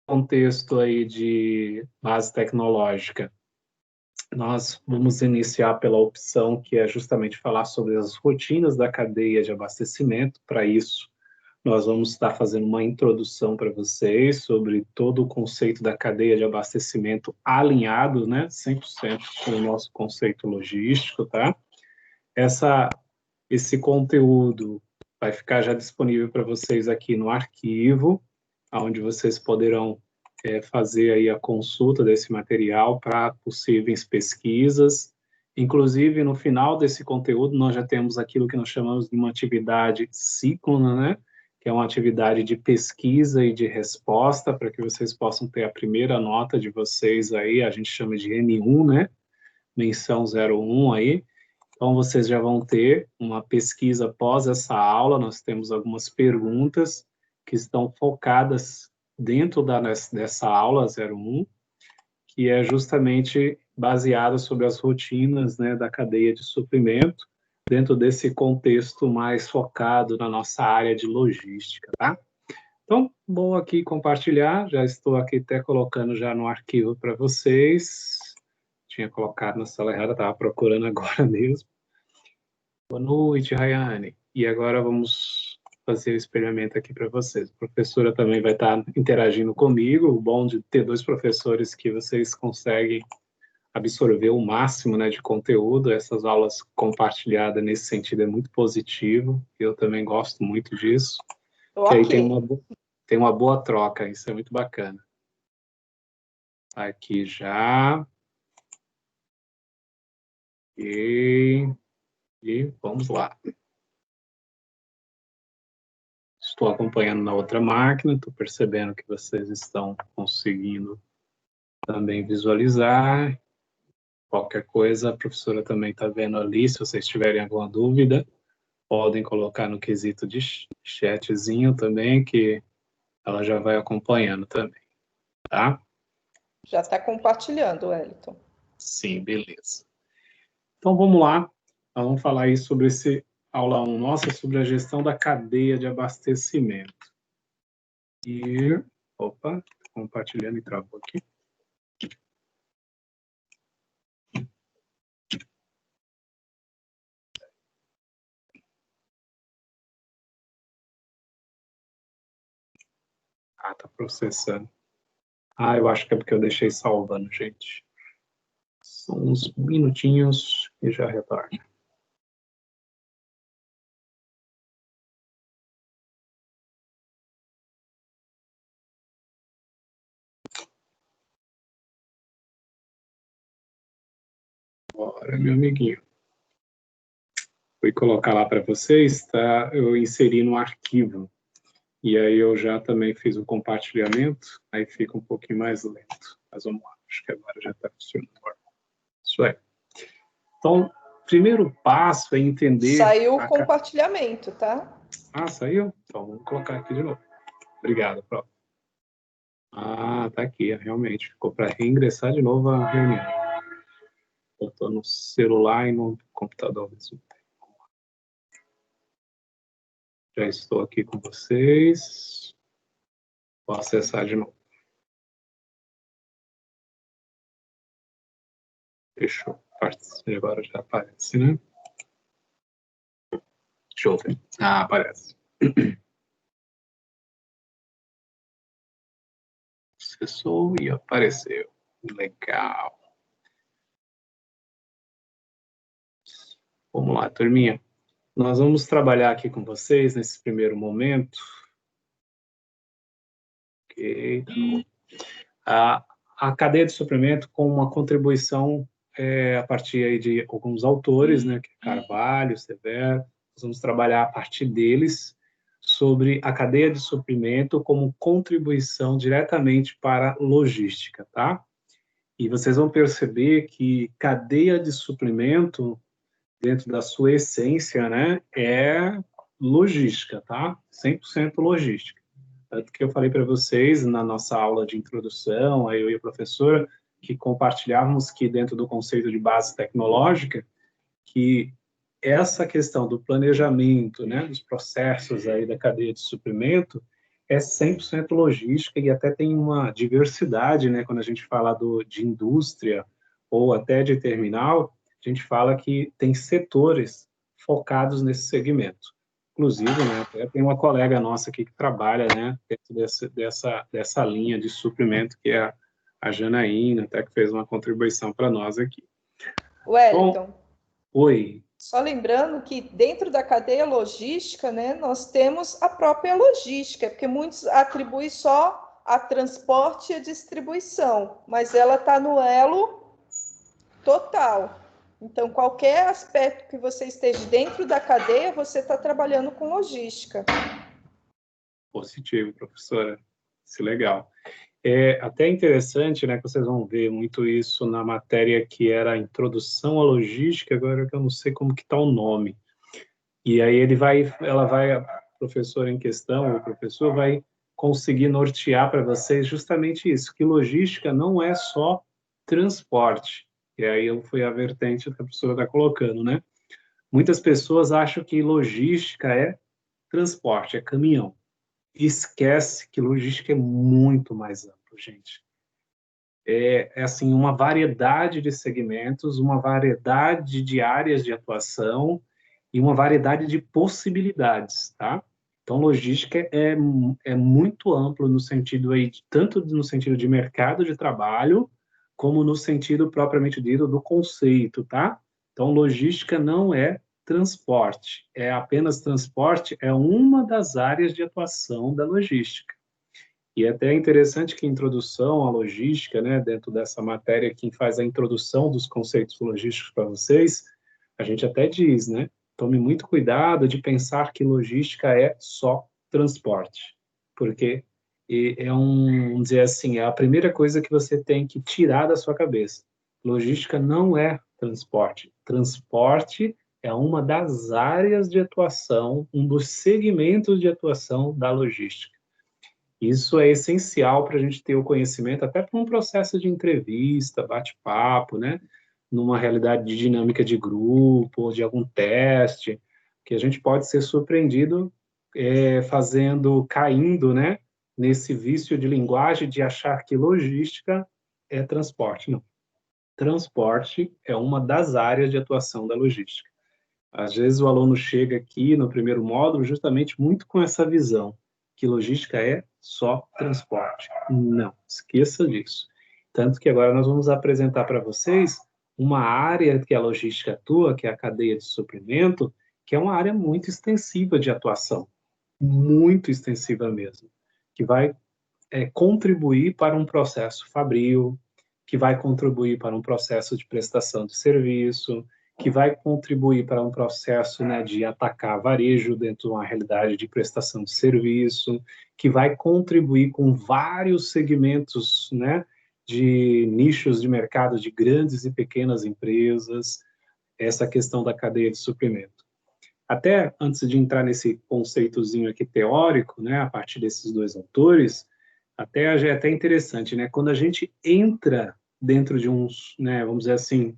contexto aí de base tecnológica, nós vamos iniciar pela opção que é justamente falar sobre as rotinas da cadeia de abastecimento. Para isso, nós vamos estar fazendo uma introdução para vocês sobre todo o conceito da cadeia de abastecimento alinhado, né, 100% com o nosso conceito logístico, tá? Esse conteúdo vai ficar já disponível para vocês aqui no arquivo, onde vocês poderão fazer aí a consulta desse material para possíveis pesquisas. Inclusive, no final desse conteúdo, nós já temos aquilo que nós chamamos de uma atividade síncrona, né? Que é uma atividade de pesquisa e de resposta, para que vocês possam ter a primeira nota de vocês aí, a gente chama de N1, né? Menção 01 aí. Então, vocês já vão ter uma pesquisa após essa aula, nós temos algumas perguntas que estão focadas dentro dessa aula 01, que é justamente baseada sobre as rotinas, né, da cadeia de suprimento, dentro desse contexto mais focado na nossa área de logística, tá? Então, vou aqui compartilhar, já estou aqui até colocando já no arquivo para vocês. Tinha colocado na sala errada, estava procurando agora mesmo. Boa noite, Rayane. E agora vamos fazer o espelhamento aqui para vocês. A professora também vai estar interagindo comigo. O bom de ter dois professores que vocês conseguem absorver o máximo, né, de conteúdo. Essas aulas compartilhadas nesse sentido é muito positivo. Eu também gosto muito disso. Que aí tem uma boa troca, isso é muito bacana. Aqui já. E vamos lá. Estou acompanhando na outra máquina, estou percebendo que vocês estão conseguindo também visualizar. Qualquer coisa, a professora também está vendo ali. Se vocês tiverem alguma dúvida, podem colocar no quesito de chatzinho também, que ela já vai acompanhando também, tá? Já está compartilhando, Wellington. Sim, beleza. Então, vamos lá. Nós vamos falar aí sobre esse aula 1 nossa, sobre a gestão da cadeia de abastecimento. E, opa, compartilhando e travou aqui. Ah, tá processando. Ah, eu acho que é porque eu deixei salvando, gente. São uns minutinhos e já retorna. Bora, meu amiguinho. Fui colocar lá para vocês, tá? Eu inseri no arquivo. E aí eu já também fiz o compartilhamento, aí fica um pouquinho mais lento. Mas vamos lá, acho que agora já está funcionando. Isso aí. Então, primeiro passo é entender... Saiu o compartilhamento, tá? Ah, saiu? Então, vamos colocar aqui de novo. Obrigado, Pro. Ah, tá aqui, realmente. Ficou para reingressar de novo a reunião. Eu estou no celular e no computador ao mesmo tempo. Já estou aqui com vocês. Vou acessar de novo. Fechou. Agora já aparece, né? Deixa eu ver. Ah, aparece. Acessou e apareceu. Legal. Vamos lá, turminha. Nós vamos trabalhar aqui com vocês nesse primeiro momento. Ok. A cadeia de suprimento com uma contribuição a partir aí de alguns autores, né, que é Carvalho, Severo. Nós vamos trabalhar a partir deles sobre a cadeia de suprimento como contribuição diretamente para a logística, tá? E vocês vão perceber que cadeia de suprimento, dentro da sua essência, né, é logística, tá? 100% logística. Tanto que eu falei para vocês na nossa aula de introdução, aí eu e a professora, que compartilhávamos que dentro do conceito de base tecnológica, que essa questão do planejamento, né, dos processos aí da cadeia de suprimento, é 100% logística e até tem uma diversidade, né? Quando a gente fala de indústria ou até de terminal, a gente fala que tem setores focados nesse segmento. Inclusive, né, até tem uma colega nossa aqui que trabalha, né, dentro dessa linha de suprimento, que é a Janaína, até que fez uma contribuição para nós aqui. Wellington. Bom, oi. Só lembrando que dentro da cadeia logística, né, nós temos a própria logística, porque muitos atribuem só a transporte e a distribuição, mas ela está no elo total. Então, qualquer aspecto que você esteja dentro da cadeia, você está trabalhando com logística. Positivo, professora. Isso é legal. É até interessante, né, que vocês vão ver muito isso na matéria que era a Introdução à Logística, agora que eu não sei como que está o nome. E aí a professora em questão, o professor vai conseguir nortear para vocês justamente isso, que logística não é só transporte. E aí foi a vertente que a professora está colocando, né? Muitas pessoas acham que logística é transporte, é caminhão. Esquece que logística é muito mais amplo, gente. É assim, uma variedade de segmentos, uma variedade de áreas de atuação e uma variedade de possibilidades, tá? Então, logística é muito amplo no sentido aí, tanto no sentido de mercado de trabalho, como no sentido propriamente dito do conceito, tá? Então, logística não é transporte, é apenas transporte, é uma das áreas de atuação da logística. E é até interessante que a introdução à logística, né, dentro dessa matéria, quem faz a introdução dos conceitos logísticos para vocês, a gente até diz, né, tome muito cuidado de pensar que logística é só transporte, porque vamos dizer assim, é a primeira coisa que você tem que tirar da sua cabeça. Logística não é transporte. Transporte é uma das áreas de atuação, um dos segmentos de atuação da logística. Isso é essencial para a gente ter o conhecimento, até para um processo de entrevista, bate-papo, né? Numa realidade de dinâmica de grupo, ou de algum teste, que a gente pode ser surpreendido caindo, né? Nesse vício de linguagem de achar que logística é transporte. Não. Transporte é uma das áreas de atuação da logística. Às vezes o aluno chega aqui no primeiro módulo justamente muito com essa visão, que logística é só transporte. Não, esqueça disso. Tanto que agora nós vamos apresentar para vocês uma área que a logística atua, que é a cadeia de suprimento, que é uma área muito extensiva de atuação, muito extensiva mesmo, que vai contribuir para um processo fabril, que vai contribuir para um processo de prestação de serviço, que vai contribuir para um processo, né, de atacar varejo dentro de uma realidade de prestação de serviço, que vai contribuir com vários segmentos, né, de nichos de mercado de grandes e pequenas empresas, essa questão da cadeia de suprimento. Até antes de entrar nesse conceitozinho aqui teórico, né, a partir desses dois autores, é até interessante, né, quando a gente entra dentro de uns, né, vamos dizer assim,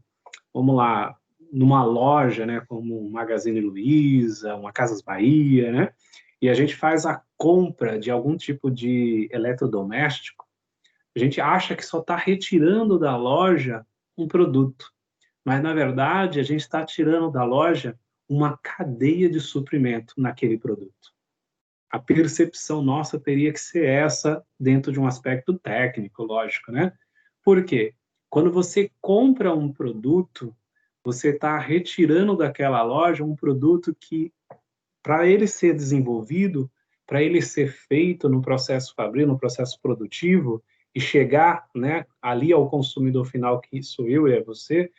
vamos lá, numa loja, né, como um Magazine Luiza, uma Casas Bahia, né, e a gente faz a compra de algum tipo de eletrodoméstico, a gente acha que só está retirando da loja um produto, mas na verdade a gente está tirando da loja uma cadeia de suprimento naquele produto. A percepção nossa teria que ser essa dentro de um aspecto técnico, lógico, né? Por quê? Quando você compra um produto, você está retirando daquela loja um produto que, para ele ser desenvolvido, para ele ser feito no processo fabril, no processo produtivo, e chegar, né, ali ao consumidor final, que sou eu e é você,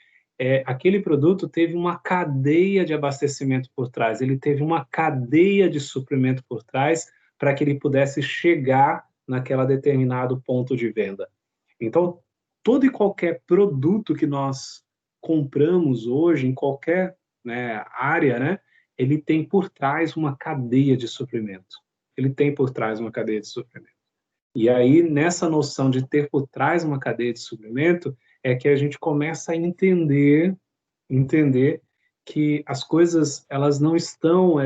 aquele produto teve uma cadeia de abastecimento por trás, ele teve uma cadeia de suprimento por trás para que ele pudesse chegar naquela determinado ponto de venda. Então, todo e qualquer produto que nós compramos hoje, em qualquer, né, área, né, ele tem por trás uma cadeia de suprimento. Ele tem por trás uma cadeia de suprimento. E aí, nessa noção de ter por trás uma cadeia de suprimento, é que a gente começa a entender que as coisas elas não estão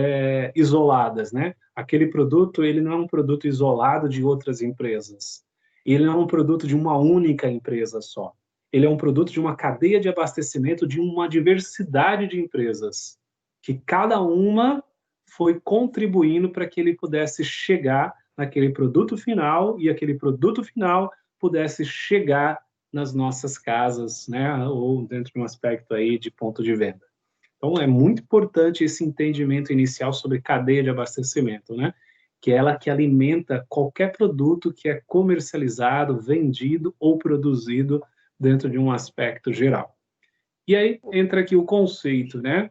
isoladas, né? aquele produto ele não é um produto isolado de outras empresas. Ele não é um produto de uma única empresa só. Ele é um produto de uma cadeia de abastecimento de uma diversidade de empresas, que cada uma foi contribuindo para que ele pudesse chegar naquele produto final e aquele produto final pudesse chegar nas nossas casas, né, ou dentro de um aspecto aí de ponto de venda. Então, é muito importante esse entendimento inicial sobre cadeia de abastecimento, né? Que é ela que alimenta qualquer produto que é comercializado, vendido ou produzido dentro de um aspecto geral. E aí entra aqui o conceito, né?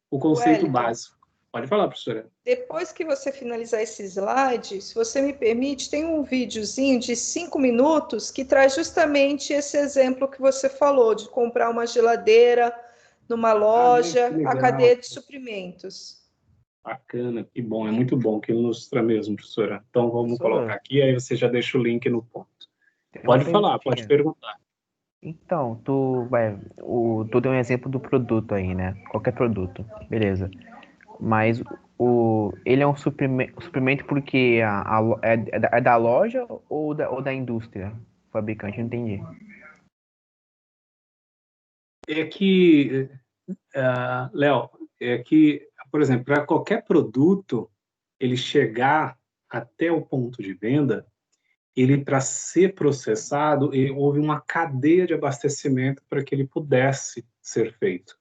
O conceito Wellington, básico. Pode falar, professora. depois que você finalizar esse slide, se você me permite, tem um videozinho de 5 minutos que traz justamente esse exemplo que você falou, de comprar uma geladeira numa loja, a cadeia de suprimentos. Bacana, que bom, é muito bom que ilustra mesmo, professora. Então vamos colocar Professora, aqui, aí você já deixa o link no ponto. tem uma Pode falar, pode perguntinha. perguntar. Então, tu deu um exemplo do produto aí, né? Qualquer produto, beleza. Mas ele é um suprimento porque é da loja ou da indústria? Fabricante, não entendi. É que, Léo, é que, por exemplo, para qualquer produto, ele chegar até o ponto de venda, ele, para ser processado, houve uma cadeia de abastecimento para que ele pudesse ser feito.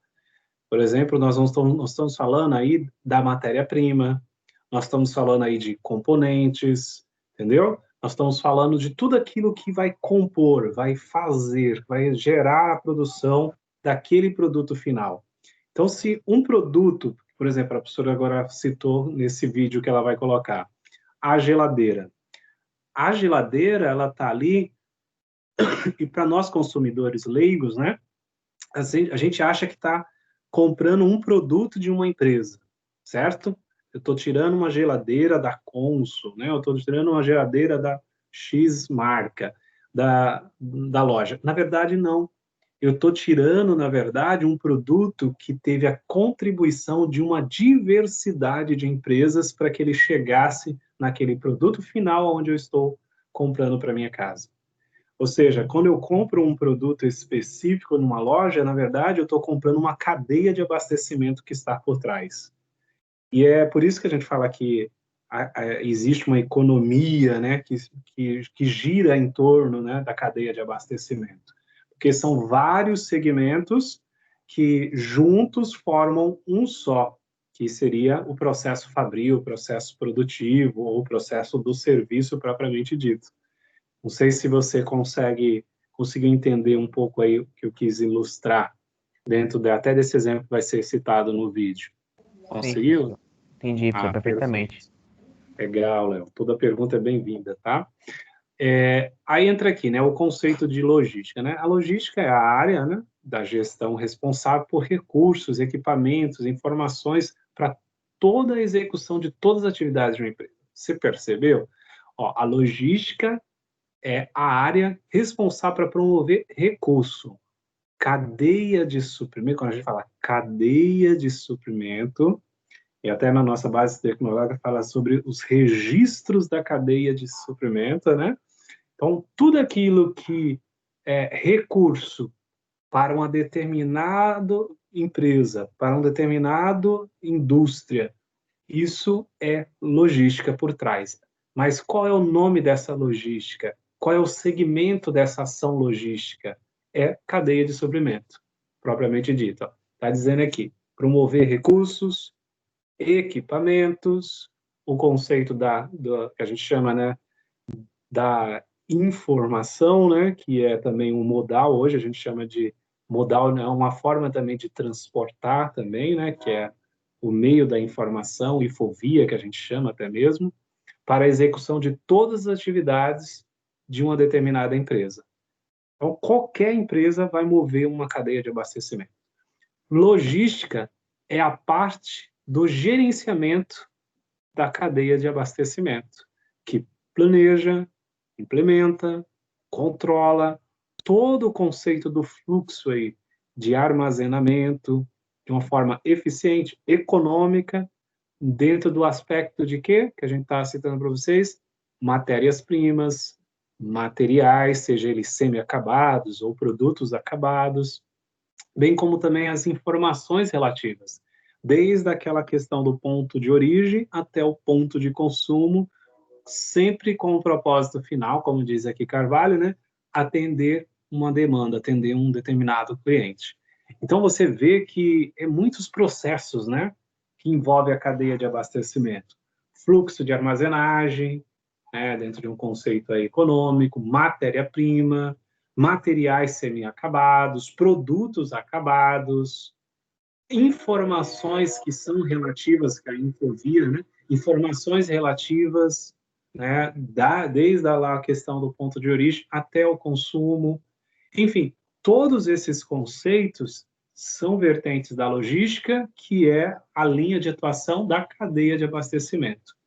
Por exemplo, nós estamos falando aí da matéria-prima, nós estamos falando aí de componentes, entendeu? Nós estamos falando de tudo aquilo que vai compor, vai fazer, vai gerar a produção daquele produto final. Então, se um produto, por exemplo, a professora agora citou nesse vídeo que ela vai colocar, a geladeira. A geladeira, ela está ali, e para nós consumidores leigos, né, a gente acha que está comprando um produto de uma empresa, certo? Eu estou tirando uma geladeira da Consul, né? Eu estou tirando uma geladeira da X marca, da loja. Na verdade, não. Eu estou tirando, na verdade, um produto que teve a contribuição de uma diversidade de empresas para que ele chegasse naquele produto final onde eu estou comprando para minha casa. Ou seja, quando eu compro um produto específico numa loja, na verdade, eu estou comprando uma cadeia de abastecimento que está por trás. E é por isso que a gente fala que existe uma economia, né, que gira em torno, né, da cadeia de abastecimento. Porque são vários segmentos que juntos formam um só, que seria o processo fabril, o processo produtivo ou o processo do serviço propriamente dito. Não sei se você conseguiu entender um pouco aí o que eu quis ilustrar dentro até desse exemplo que vai ser citado no vídeo. Sim, Conseguiu? entendi, professor, Ah, perfeito. perfeitamente. Legal, Léo. Toda pergunta é bem-vinda, tá? Aí entra aqui, né, o conceito de logística, né? A logística é a área, né, da gestão responsável por recursos, equipamentos, informações para toda a execução de todas as atividades de uma empresa. Você percebeu? Ó, a logística é a área responsável para promover recurso. Cadeia de suprimento, quando a gente fala cadeia de suprimento, e até na nossa base tecnológica fala sobre os registros da cadeia de suprimento, né? Então, tudo aquilo que é recurso para uma determinada empresa, para uma determinada indústria, isso é logística por trás. Mas qual é o nome dessa logística? Qual é o segmento dessa ação logística? É cadeia de suprimento, propriamente dita. Está dizendo aqui, promover recursos, equipamentos, o conceito que a gente chama, né, da informação, né, que é também um modal, hoje a gente chama de modal, né, uma forma também de transportar também, né, que é o meio da informação, infovia, que a gente chama até mesmo, para a execução de todas as atividades de uma determinada empresa. Então, qualquer empresa vai mover uma cadeia de abastecimento. Logística é a parte do gerenciamento da cadeia de abastecimento, que planeja, implementa, controla todo o conceito do fluxo aí de armazenamento de uma forma eficiente, econômica, dentro do aspecto de quê? Que a gente está citando para vocês, matérias-primas, materiais, seja eles semi-acabados ou produtos acabados, bem como também as informações relativas, desde aquela questão do ponto de origem até o ponto de consumo, sempre com o propósito final, como diz aqui Carvalho, né? Atender uma demanda, atender um determinado cliente. Então, você vê que é muitos processos, né? Que envolve a cadeia de abastecimento. Fluxo de armazenagem, né, dentro de um conceito aí econômico, matéria-prima, materiais semi-acabados, produtos acabados, informações que são relativas, que a Infovia, né, informações relativas, né, desde a questão do ponto de origem até o consumo, enfim, todos esses conceitos são vertentes da logística, que é a linha de atuação da cadeia de abastecimento.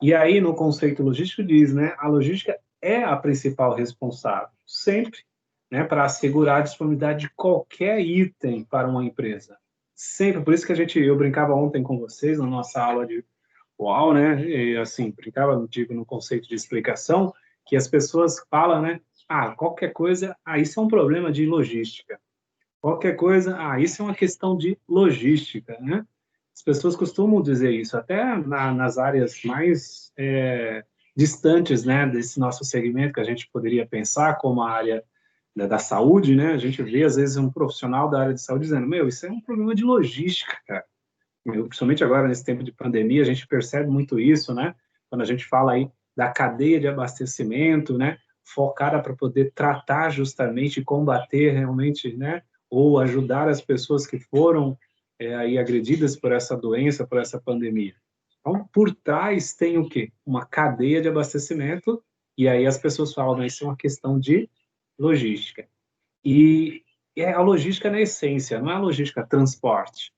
E aí, no conceito logístico, diz, né, a logística é a principal responsável, sempre, né, para assegurar a disponibilidade de qualquer item para uma empresa. Sempre, por isso que eu brincava ontem com vocês, na nossa aula de UAU, né, e assim, brincava, digo, no conceito de explicação, que as pessoas falam, né, qualquer coisa, isso é um problema de logística. Qualquer coisa, isso é uma questão de logística, né? As pessoas costumam dizer isso, até nas áreas mais distantes, né, desse nosso segmento, que a gente poderia pensar como a área da saúde, né? A gente vê, às vezes, um profissional da área de saúde dizendo, isso é um problema de logística, cara. Principalmente agora, nesse tempo de pandemia, a gente percebe muito isso, né? Quando a gente fala aí da cadeia de abastecimento, né? Focada para poder tratar justamente, combater realmente, né? Ou ajudar as pessoas que foram aí agredidas por essa doença, por essa pandemia. Então, por trás tem o quê? Uma cadeia de abastecimento, e aí as pessoas falam, isso é uma questão de logística. E é a logística na essência, não é a logística transporte.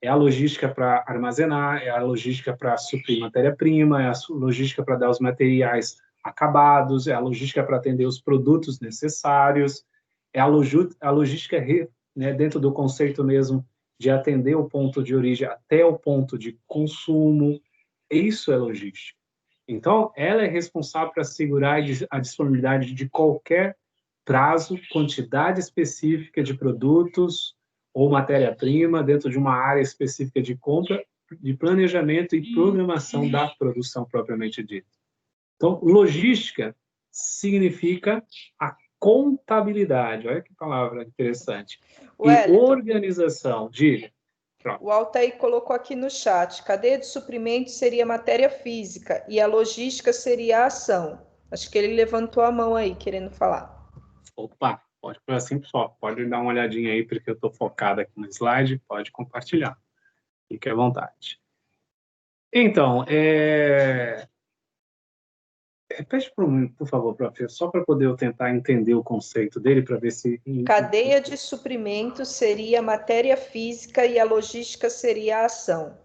É a logística para armazenar, é a logística para suprir matéria-prima, é a logística para dar os materiais acabados, é a logística para atender os produtos necessários, é a logística, né, dentro do conceito mesmo de atender o ponto de origem até o ponto de consumo. Isso é logística. Então, ela é responsável por assegurar a disponibilidade de qualquer prazo, quantidade específica de produtos ou matéria-prima dentro de uma área específica de compra, de planejamento e programação da produção propriamente dita. Então, logística significa a contabilidade, olha que palavra interessante, e organização, diga. Pronto. O Altair colocou aqui no chat, cadeia de suprimentos seria matéria física e a logística seria a ação. Acho que ele levantou a mão aí, querendo falar. Opa, pode por assim, pessoal, pode dar uma olhadinha aí, porque eu estou focado aqui no slide, pode compartilhar, fique à vontade. Então, repete por favor, professor, só para poder eu tentar entender o conceito dele, para ver se... Cadeia de suprimentos seria a matéria física e a logística seria a ação.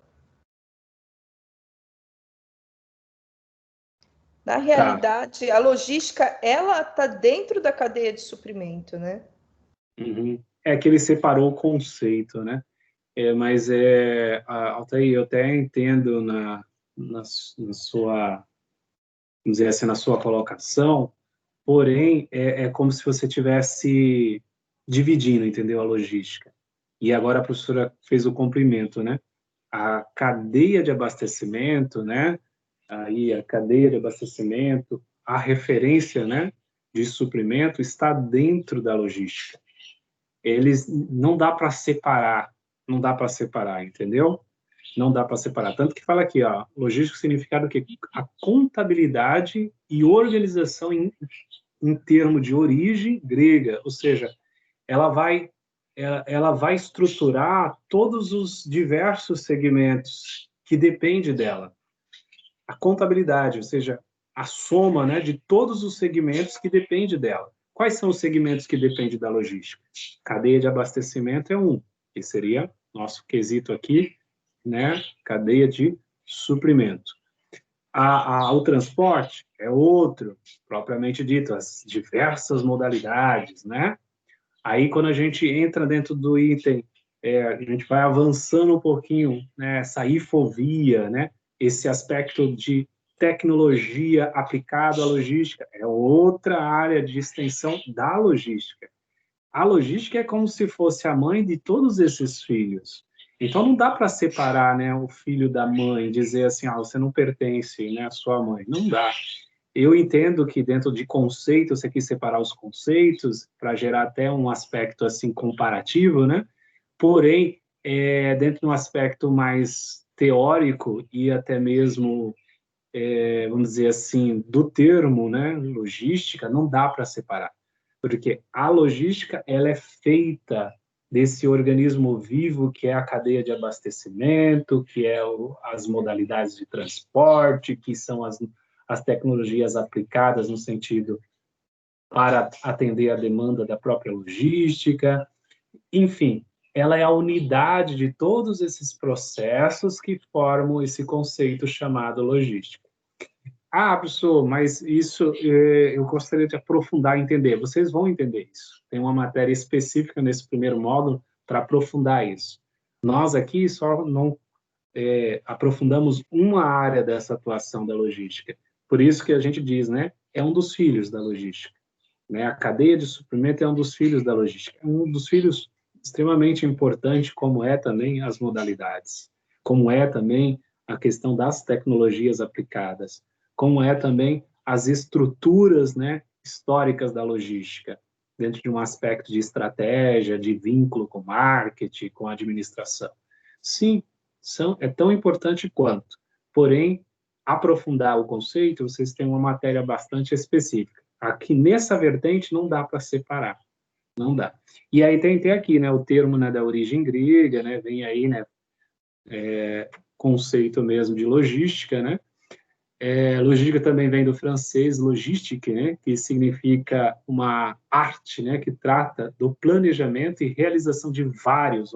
Na realidade, a logística, ela está dentro da cadeia de suprimento, né? Uhum. É que ele separou o conceito, né? Mas, Altair, eu até entendo na sua, vamos dizer assim, na sua colocação, porém, é como se você tivesse dividindo, entendeu, a logística. E agora a professora fez o complemento, né? A cadeia de abastecimento, né? Aí a cadeia de abastecimento, a referência, né, de suprimento está dentro da logística. Eles não dá para separar, entendeu? Não dá para separar. Tanto que fala aqui, ó, logístico significado que a contabilidade e organização em termo de origem grega, ou seja, ela vai estruturar todos os diversos segmentos que dependem dela. A contabilidade, ou seja, a soma, né, de todos os segmentos que depende dela. Quais são os segmentos que dependem da logística? Cadeia de abastecimento é um, que seria nosso quesito aqui, né, cadeia de suprimento. O transporte é outro, propriamente dito, as diversas modalidades, né? Aí, quando a gente entra dentro do item a gente vai avançando um pouquinho, né, essa infovia, né, esse aspecto de tecnologia aplicado à logística, é outra área de extensão da logística. A logística é como se fosse a mãe de todos esses filhos. Então não dá para separar, né, o filho da mãe, dizer assim, você não pertence, né, à sua mãe. Não dá. Eu entendo que dentro de conceitos você quis separar os conceitos para gerar até um aspecto assim comparativo, né? Porém, dentro de um aspecto mais teórico e até mesmo, vamos dizer assim, do termo, né, logística, não dá para separar, porque a logística ela é feita desse organismo vivo que é a cadeia de abastecimento, que é as modalidades de transporte, que são as tecnologias aplicadas no sentido para atender a demanda da própria logística, enfim, ela é a unidade de todos esses processos que formam esse conceito chamado logística. Professor, mas isso eu gostaria de aprofundar e entender. Vocês vão entender isso. Tem uma matéria específica nesse primeiro módulo para aprofundar isso. Nós aqui só não aprofundamos uma área dessa atuação da logística. Por isso que a gente diz, né? É um dos filhos da logística. Né? A cadeia de suprimento é um dos filhos da logística. É um dos filhos extremamente importante, como é também as modalidades, como é também a questão das tecnologias aplicadas, como é também as estruturas, né, históricas da logística, dentro de um aspecto de estratégia, de vínculo com marketing, com administração. Sim, é tão importante quanto. Porém, aprofundar o conceito, vocês têm uma matéria bastante específica. Aqui nessa vertente não dá para separar, não dá. E aí tem aqui, né, o termo, né, da origem grega, né, vem aí, né, conceito mesmo de logística, né. Logística também vem do francês logistique, né, que significa uma arte, né, que trata do planejamento e realização de vários,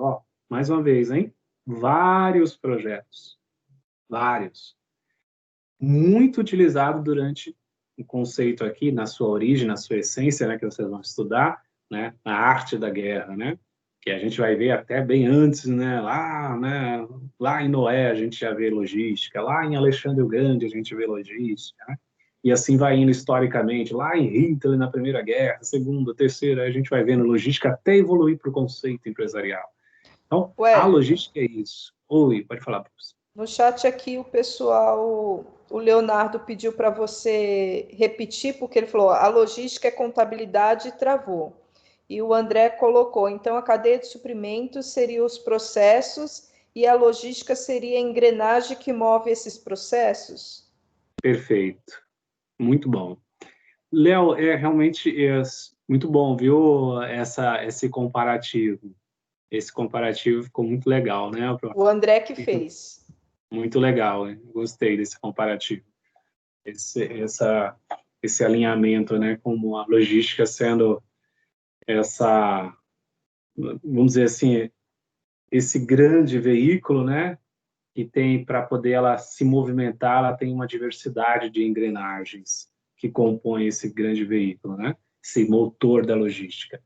mais uma vez, hein, vários projetos, vários, muito utilizado durante o conceito aqui, na sua origem, na sua essência, né, que vocês vão estudar, né, a arte da guerra, né, que a gente vai ver até bem antes, né, lá em Noé a gente já vê logística, lá em Alexandre o Grande a gente vê logística, né, e assim vai indo historicamente, lá em Hitler na Primeira Guerra, Segunda, Terceira, a gente vai vendo logística até evoluir para o conceito empresarial. Então, a Wellington, logística é isso. Oi, pode falar, professor. no chat aqui o pessoal, o Leonardo pediu para você repetir, porque ele falou, a logística é contabilidade e travou. E o André colocou, então a cadeia de suprimentos seria os processos e a logística seria a engrenagem que move esses processos? Perfeito. Muito bom. Léo, realmente muito bom, viu, esse comparativo. Esse comparativo ficou muito legal, né, prof? O André que fez. Muito legal, hein? Gostei desse comparativo. Esse alinhamento, né, como a logística sendo essa, vamos dizer assim, esse grande veículo, né, que tem para poder ela se movimentar, ela tem uma diversidade de engrenagens que compõem esse grande veículo, né? Esse motor da logística.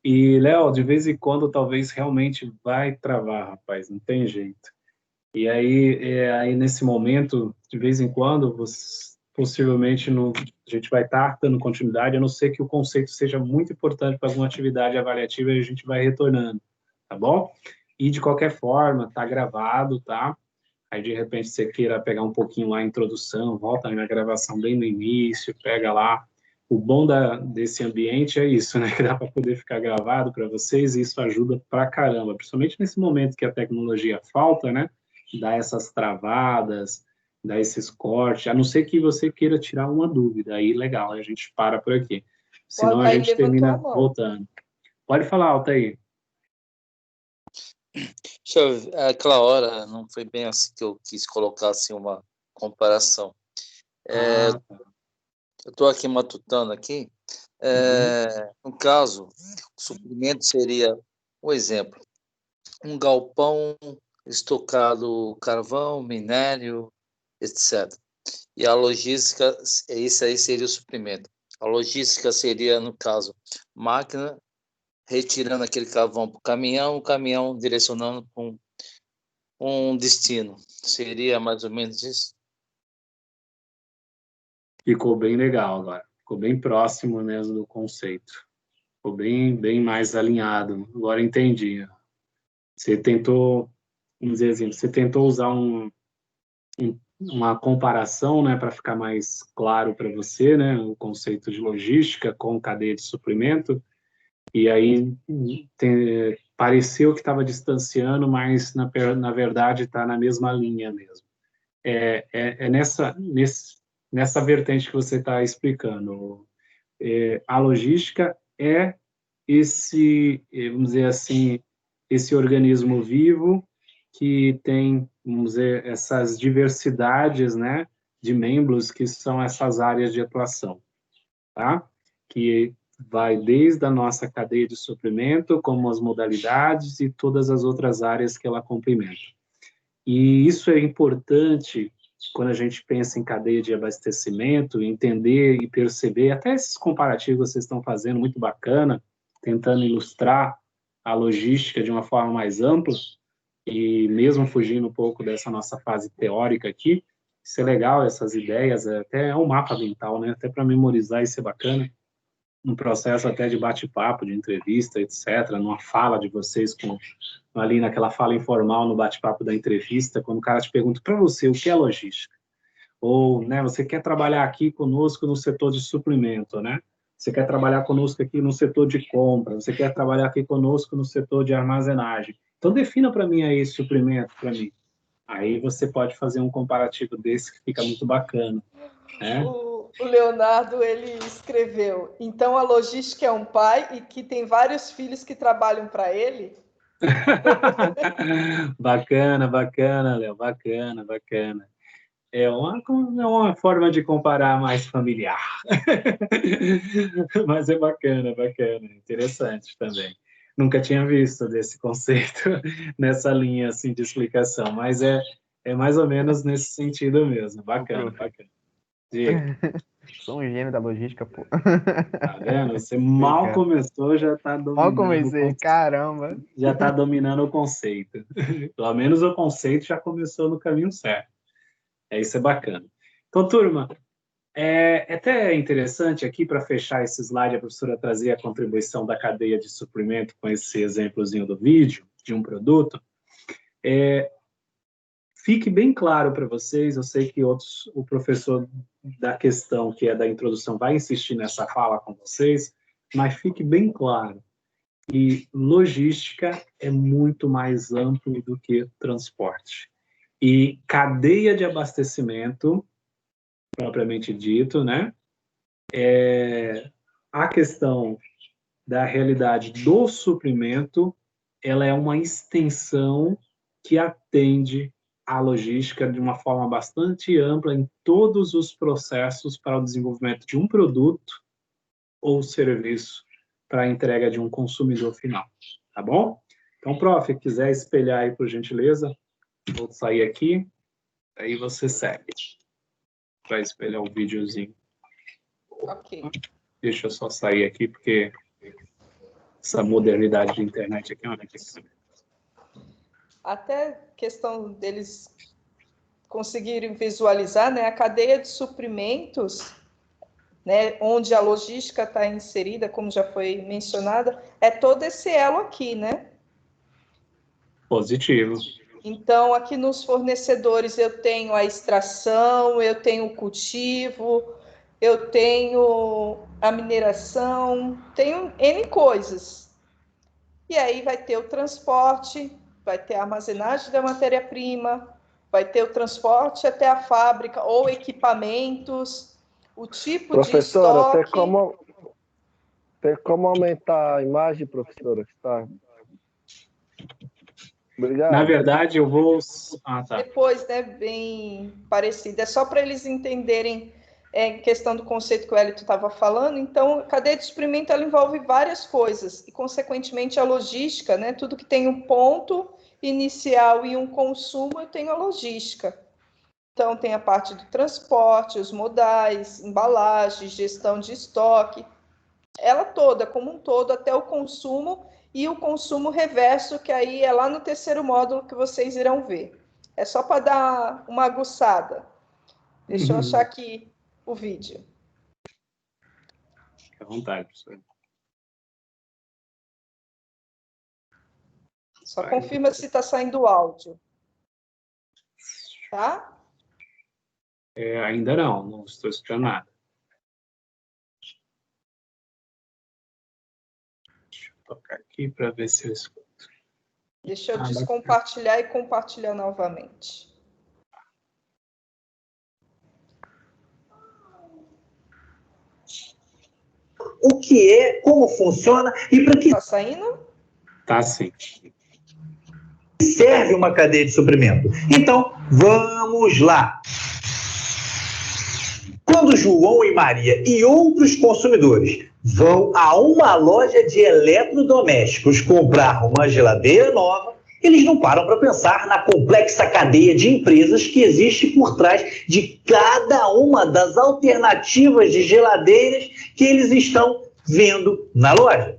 E, Léo, de vez em quando, talvez realmente vai travar, rapaz, não tem jeito. E aí nesse momento, de vez em quando, possivelmente a gente vai estar dando continuidade, a não ser que o conceito seja muito importante para alguma atividade avaliativa e a gente vai retornando, tá bom? E, de qualquer forma, tá gravado, tá? Aí, de repente, você queira pegar um pouquinho lá a introdução, volta na gravação bem no início, pega lá. O bom desse ambiente é isso, né? Que dá para poder ficar gravado para vocês e isso ajuda pra caramba, principalmente nesse momento que a tecnologia falta, né? Dá essas travadas, dá esses cortes, a não ser que você queira tirar uma dúvida, aí legal, a gente para por aqui. O Senão a Altair gente levantou a termina mão. voltando. Pode falar, Altair. Aquela hora não foi bem assim que eu quis colocar assim, uma comparação. Tá. Eu estou aqui matutando aqui. No caso, o suprimento seria, um exemplo, um galpão estocado carvão, minério, etc. E a logística, isso aí seria o suprimento. A logística seria, no caso, máquina retirando aquele carvão para o caminhão direcionando para um destino. Seria mais ou menos isso? Ficou bem legal agora. Ficou bem próximo mesmo do conceito. Ficou bem mais alinhado. Agora entendi. Você tentou, vamos dizer assim, você tentou usar uma comparação, né, para ficar mais claro para você, né, o conceito de logística com cadeia de suprimento, e aí pareceu que estava distanciando, mas na verdade está na mesma linha mesmo. É nessa vertente que você está explicando. A logística é esse, vamos dizer assim, esse organismo vivo que tem, vamos dizer, essas diversidades, né, de membros que são essas áreas de atuação, tá? Que vai desde a nossa cadeia de suprimento, como as modalidades e todas as outras áreas que ela cumprimenta. E isso é importante quando a gente pensa em cadeia de abastecimento, entender e perceber, até esses comparativos que vocês estão fazendo, muito bacana, tentando ilustrar a logística de uma forma mais ampla, e mesmo fugindo um pouco dessa nossa fase teórica aqui, isso é legal, essas ideias, até é um mapa mental, né? Até para memorizar isso é bacana, um processo até de bate-papo, de entrevista, etc., numa fala de vocês, ali naquela fala informal, no bate-papo da entrevista, quando o cara te pergunta para você o que é logística, ou, né, você quer trabalhar aqui conosco no setor de suprimento, né? Você quer trabalhar conosco aqui no setor de compra, você quer trabalhar aqui conosco no setor de armazenagem. Então, defina para mim aí suprimento para mim. Aí você pode fazer um comparativo desse que fica muito bacana, né? O Leonardo, ele escreveu, então a logística é um pai e que tem vários filhos que trabalham para ele? Bacana, Léo, bacana. É uma forma de comparar mais familiar. Mas é bacana, interessante também. Nunca tinha visto desse conceito nessa linha assim de explicação, mas é mais ou menos nesse sentido mesmo. Bacana. Diga. Sou um gênio da logística, pô. Tá vendo? Você mal começou, já está Mal dominando comecei, caramba. já está dominando o conceito. Pelo menos o conceito já começou no caminho certo. Isso é bacana. Então, turma, é até interessante aqui, para fechar esse slide, a professora trazer a contribuição da cadeia de suprimento com esse exemplozinho do vídeo, de um produto. Fique bem claro para vocês, eu sei que o professor da questão, que é da introdução, vai insistir nessa fala com vocês, mas fique bem claro que logística é muito mais amplo do que transporte. E cadeia de abastecimento, propriamente dito, né? A questão da realidade do suprimento, ela é uma extensão que atende à logística de uma forma bastante ampla em todos os processos para o desenvolvimento de um produto ou serviço para a entrega de um consumidor final, tá bom? Então, prof, quiser espelhar aí, por gentileza, vou sair aqui, aí você segue. Vai espelhar o videozinho. Ok. Deixa eu só sair aqui, porque essa modernidade de internet aqui é uma questão. Até questão deles conseguirem visualizar, né, a cadeia de suprimentos, né, onde a logística está inserida, como já foi mencionada, é todo esse elo aqui, né? Positivo. Então, aqui nos fornecedores eu tenho a extração, eu tenho o cultivo, eu tenho a mineração, tenho N coisas. E aí vai ter o transporte, vai ter a armazenagem da matéria-prima, vai ter o transporte até a fábrica, ou equipamentos, o tipo professora, de estoque. Tem como aumentar a imagem, professora? Tá. Obrigado. Na verdade, eu vou... Ah, tá. Depois, né, bem parecido. É só para eles entenderem questão do conceito que o Hélito estava falando. Então, a cadeia de suprimento ela envolve várias coisas e, consequentemente, a logística, né, tudo que tem um ponto inicial e um consumo, eu tenho a logística. Então, tem a parte do transporte, os modais, embalagem, gestão de estoque. ela toda, como um todo, até o consumo e o consumo reverso, que aí é lá no terceiro módulo que vocês irão ver. É só para dar uma aguçada. Deixa eu achar aqui o vídeo. Fique à vontade, professor. Só confirma se está saindo o áudio. Tá? Ainda não estou escutando nada. Deixa eu tocar aqui para ver se eu escuto. Deixa eu descompartilhar e compartilhar novamente. O que é, como funciona e para que Está saindo? Tá sim. serve uma cadeia de suprimento. Então, vamos lá. Quando João e Maria e outros consumidores vão a uma loja de eletrodomésticos comprar uma geladeira nova, eles não param para pensar na complexa cadeia de empresas que existe por trás de cada uma das alternativas de geladeiras que eles estão vendo na loja.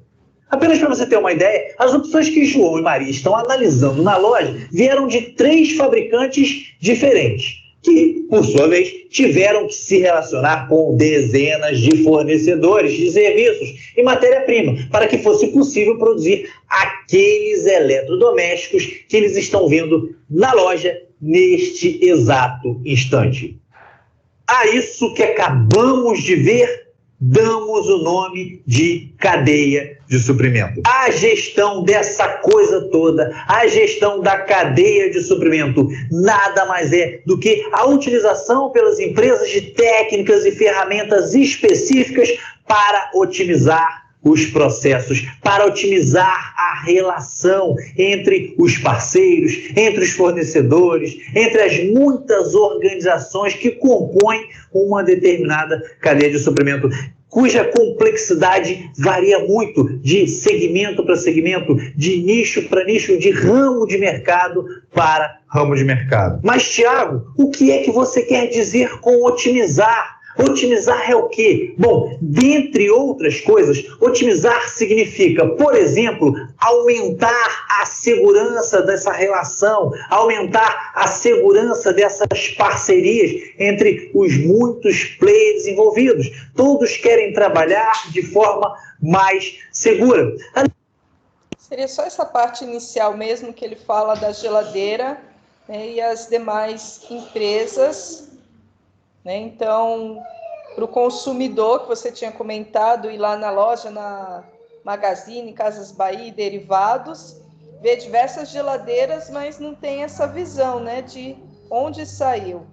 Apenas para você ter uma ideia, as opções que João e Maria estão analisando na loja vieram de 3 fabricantes diferentes, que, por sua vez, tiveram que se relacionar com dezenas de fornecedores de serviços e matéria-prima para que fosse possível produzir aqueles eletrodomésticos que eles estão vendo na loja neste exato instante. A isso que acabamos de ver, damos o nome de cadeia de suprimento. A gestão dessa coisa toda, a gestão da cadeia de suprimento, nada mais é do que a utilização pelas empresas de técnicas e ferramentas específicas para otimizar os processos, para otimizar a relação entre os parceiros, entre os fornecedores, entre as muitas organizações que compõem uma determinada cadeia de suprimento, cuja complexidade varia muito de segmento para segmento, de nicho para nicho, de ramo de mercado para ramo de mercado. Mas, Tiago, o que é que você quer dizer com otimizar? Otimizar é o quê? Bom, dentre outras coisas, otimizar significa, por exemplo, aumentar a segurança dessa relação, aumentar a segurança dessas parcerias entre os muitos players envolvidos. Todos querem trabalhar de forma mais segura. Seria só essa parte inicial mesmo que ele fala da geladeira, né, e as demais empresas, né? Então, para o consumidor, que você tinha comentado, ir lá na loja, na Magazine, Casas Bahia e derivados, ver diversas geladeiras, mas não tem essa visão, né, de onde saiu.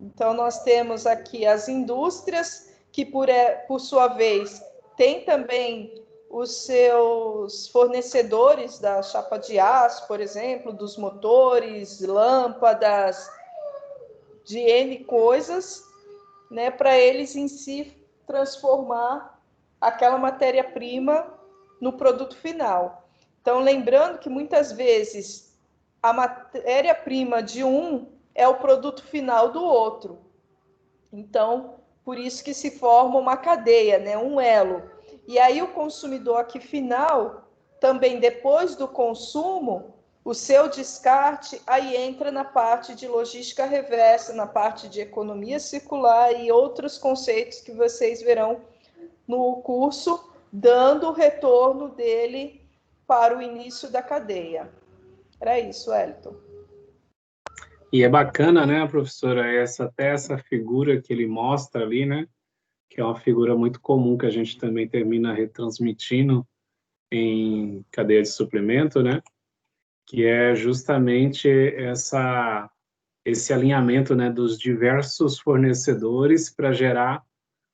Então, nós temos aqui as indústrias, que por sua vez, tem também os seus fornecedores da chapa de aço, por exemplo, dos motores, lâmpadas, de N coisas, né, para eles em si transformar aquela matéria-prima no produto final. Então, lembrando que muitas vezes a matéria-prima de um é o produto final do outro. Então, por isso que se forma uma cadeia, né, um elo. E aí o consumidor aqui final, também depois do consumo, o seu descarte aí entra na parte de logística reversa, na parte de economia circular e outros conceitos que vocês verão no curso, dando o retorno dele para o início da cadeia. Era isso, Wellington. E é bacana, né, professora, até essa figura que ele mostra ali, né, que é uma figura muito comum que a gente também termina retransmitindo em cadeia de suprimento, né, que é justamente esse alinhamento, né, dos diversos fornecedores para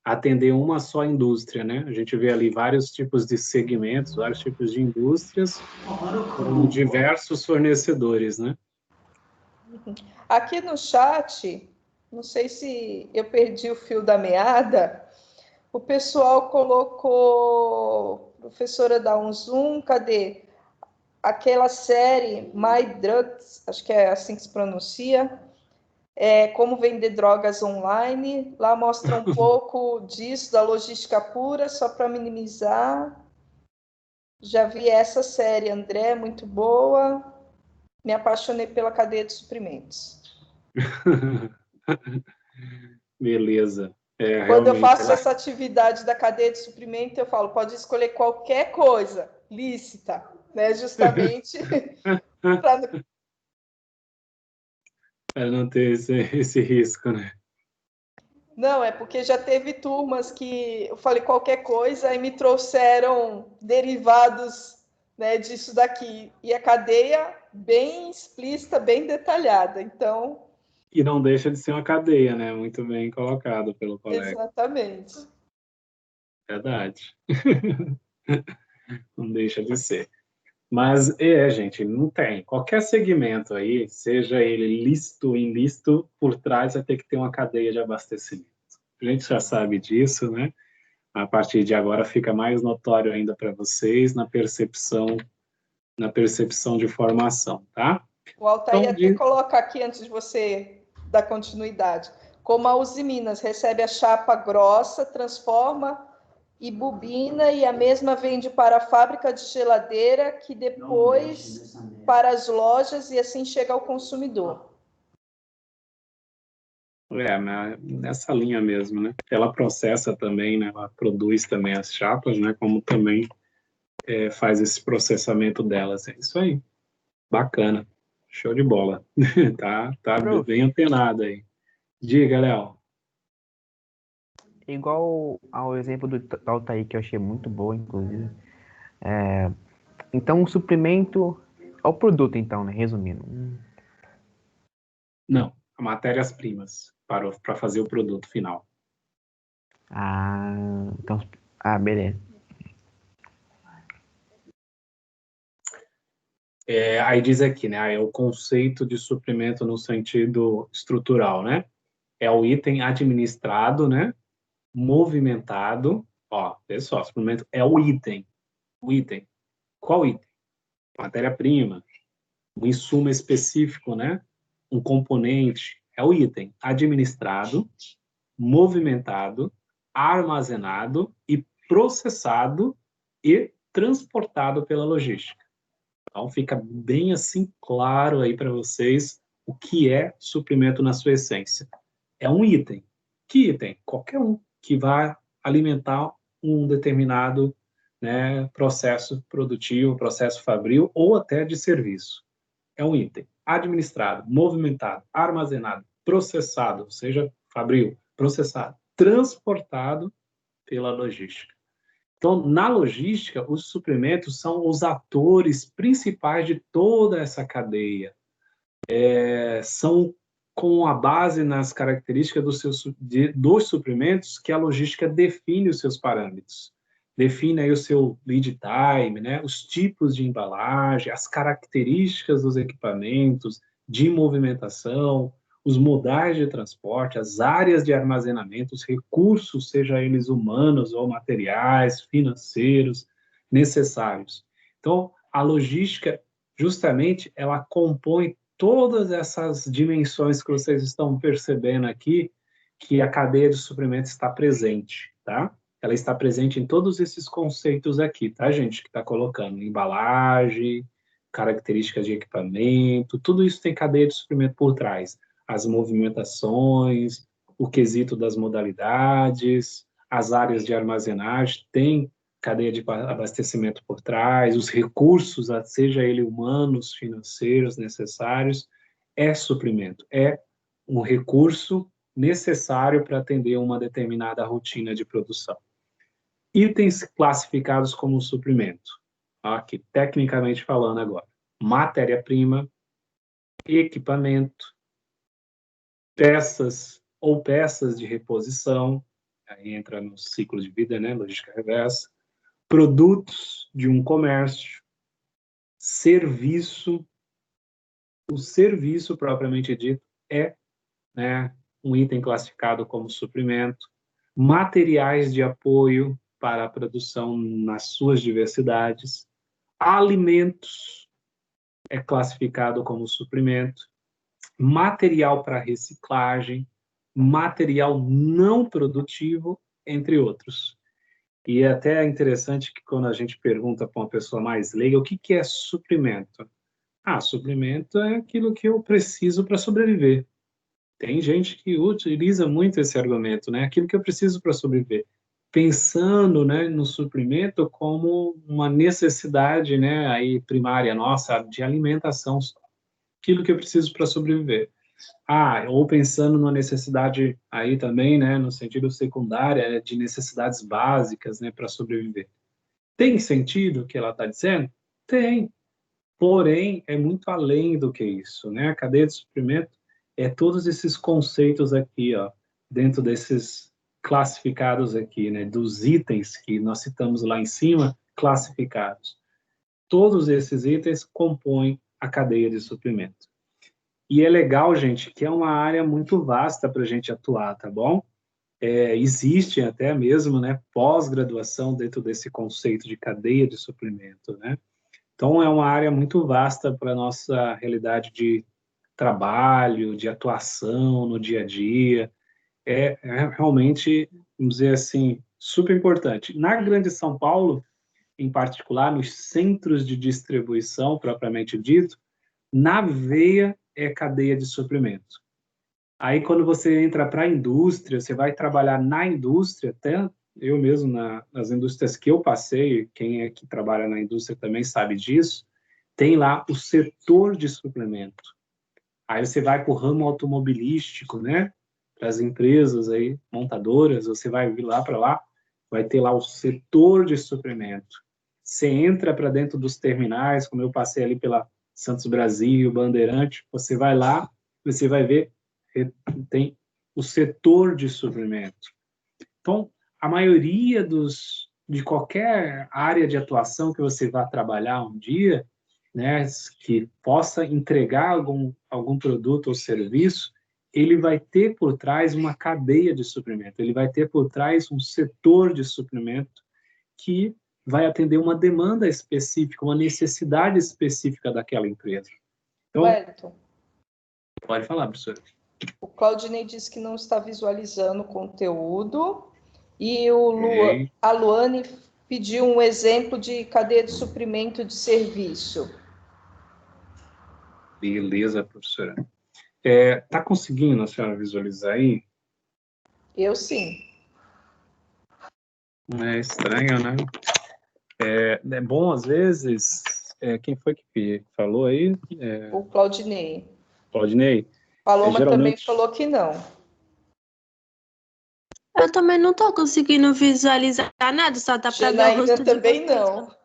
atender uma só indústria, né? A gente vê ali vários tipos de segmentos, vários tipos de indústrias, com diversos fornecedores, né? Aqui no chat, não sei se eu perdi o fio da meada, o pessoal colocou, professora, dá um zoom, cadê? Aquela série My Drugs, acho que é assim que se pronuncia, como vender drogas online. Lá mostra um pouco disso, da logística pura, só para minimizar. Já vi essa série, André, muito boa. Me apaixonei pela cadeia de suprimentos. Beleza. Quando eu Realmente, faço essa atividade da cadeia de suprimento, eu falo, pode escolher qualquer coisa lícita, né? Justamente para não ter esse risco, né? Não, é porque já teve turmas que eu falei qualquer coisa e me trouxeram derivados, né, disso daqui. E a cadeia bem explícita, bem detalhada. Então, E não deixa de ser uma cadeia, né? Muito bem colocado pelo colega. exatamente. Verdade. Não deixa de ser. Mas, gente, não tem. Qualquer segmento aí, seja ele lícito ou ilícito, por trás vai ter que ter uma cadeia de abastecimento. A gente já sabe disso, né? A partir de agora fica mais notório ainda para vocês na percepção de formação, tá? O Altair Então, até coloca aqui, antes de você dar continuidade, como a Usiminas recebe a chapa grossa, transforma e bobina, e a mesma vende para a fábrica de geladeira, que depois para as lojas, e assim chega ao consumidor. nessa linha mesmo, né? Ela processa também, né? Ela produz também as chapas, né? Como também faz esse processamento delas. É isso aí. Bacana. Show de bola. Tá Prof, bem antenado aí. Diga, Léo. igual ao exemplo do Altair, que eu achei muito boa, inclusive. Então, o suprimento é o produto, então, né? Resumindo. Não, matérias-primas para fazer o produto final. Então, beleza. Aí diz aqui, né? É o conceito de suprimento no sentido estrutural, né? É o item administrado, né? Movimentado. Ó, pessoal, suprimento é o item. O item. Qual item? Matéria-prima, um insumo específico, né? Um componente. É o item administrado, movimentado, armazenado e processado e transportado pela logística. Então fica bem assim claro aí para vocês o que é suprimento na sua essência. É um item. Que item? Qualquer um que vai alimentar um determinado, né, processo produtivo, processo fabril ou até de serviço. É um item administrado, movimentado, armazenado, processado, ou seja, fabril, processado, transportado pela logística. Então, na logística, os suprimentos são os atores principais de toda essa cadeia. São com a base nas características dos suprimentos que a logística define os seus parâmetros. Define aí o seu lead time, né? Os tipos de embalagem, as características dos equipamentos, de movimentação, os modais de transporte, as áreas de armazenamento, os recursos, seja eles humanos ou materiais, financeiros, necessários. Então, a logística, justamente, ela compõe todas essas dimensões que vocês estão percebendo aqui, que a cadeia de suprimento está presente, tá? Ela está presente em todos esses conceitos aqui, tá, gente? Que está colocando embalagem, características de equipamento, tudo isso tem cadeia de suprimento por trás. As movimentações, o quesito das modalidades, as áreas de armazenagem, tem cadeia de abastecimento por trás, os recursos, seja ele humanos, financeiros, necessários, é suprimento, é um recurso necessário para atender uma determinada rotina de produção. Itens classificados como suprimento, aqui tecnicamente falando agora, matéria-prima, equipamento, peças ou peças de reposição, aí entra no ciclo de vida, né, logística reversa, produtos de um comércio, serviço. O serviço propriamente dito é, né, um item classificado como suprimento, materiais de apoio para a produção nas suas diversidades, alimentos é classificado como suprimento, material para reciclagem, material não produtivo, entre outros. E é até interessante que quando a gente pergunta para uma pessoa mais leiga, o que é suprimento? Suprimento é aquilo que eu preciso para sobreviver. Tem gente que utiliza muito esse argumento, né? Aquilo que eu preciso para sobreviver. Pensando, né, no suprimento como uma necessidade, né, aí primária nossa de alimentação, aquilo que eu preciso para sobreviver. Ou pensando numa necessidade aí também, né, no sentido secundário, de necessidades básicas, né, para sobreviver. Tem sentido o que ela está dizendo? Tem. Porém, é muito além do que isso, né? A cadeia de suprimento é todos esses conceitos aqui, ó, dentro desses classificados aqui, né? Dos itens que nós citamos lá em cima, classificados. Todos esses itens compõem a cadeia de suprimento. E é legal, gente, que é uma área muito vasta para a gente atuar, tá bom? Existe até mesmo, né, pós-graduação dentro desse conceito de cadeia de suprimento, né? Então, é uma área muito vasta para a nossa realidade de trabalho, de atuação no dia a dia. É realmente, vamos dizer assim, super importante. Na Grande São Paulo, em particular, nos centros de distribuição, propriamente dito, na veia é cadeia de suprimento. Aí, quando você entra para a indústria, você vai trabalhar na indústria, até eu mesmo, nas indústrias que eu passei, quem é que trabalha na indústria também sabe disso, tem lá o setor de suplemento. Aí você vai para o ramo automobilístico, né? Para as empresas aí, montadoras, você vai vir lá para lá, vai ter lá o setor de suplemento. Você entra para dentro dos terminais, como eu passei ali pela Santos Brasil, Bandeirante, você vai lá, você vai ver, tem o setor de suplemento. Então, a maioria de qualquer área de atuação que você vá trabalhar um dia, né, que possa entregar algum produto ou serviço, ele vai ter por trás uma cadeia de suprimento, ele vai ter por trás um setor de suprimento que vai atender uma demanda específica, uma necessidade específica daquela empresa. Então, Wellington, pode falar, professor. o Claudinei disse que não está visualizando o conteúdo e a Luane pediu um exemplo de cadeia de suprimento de serviço. Beleza, professora. Tá conseguindo a senhora visualizar aí? Eu sim. É estranho, né? É bom, às vezes... quem foi que falou aí? O Claudinei. Claudinei? Paloma geralmente... também falou que não. Eu também não estou conseguindo visualizar nada, só dá para ver o rosto também de vocês. não.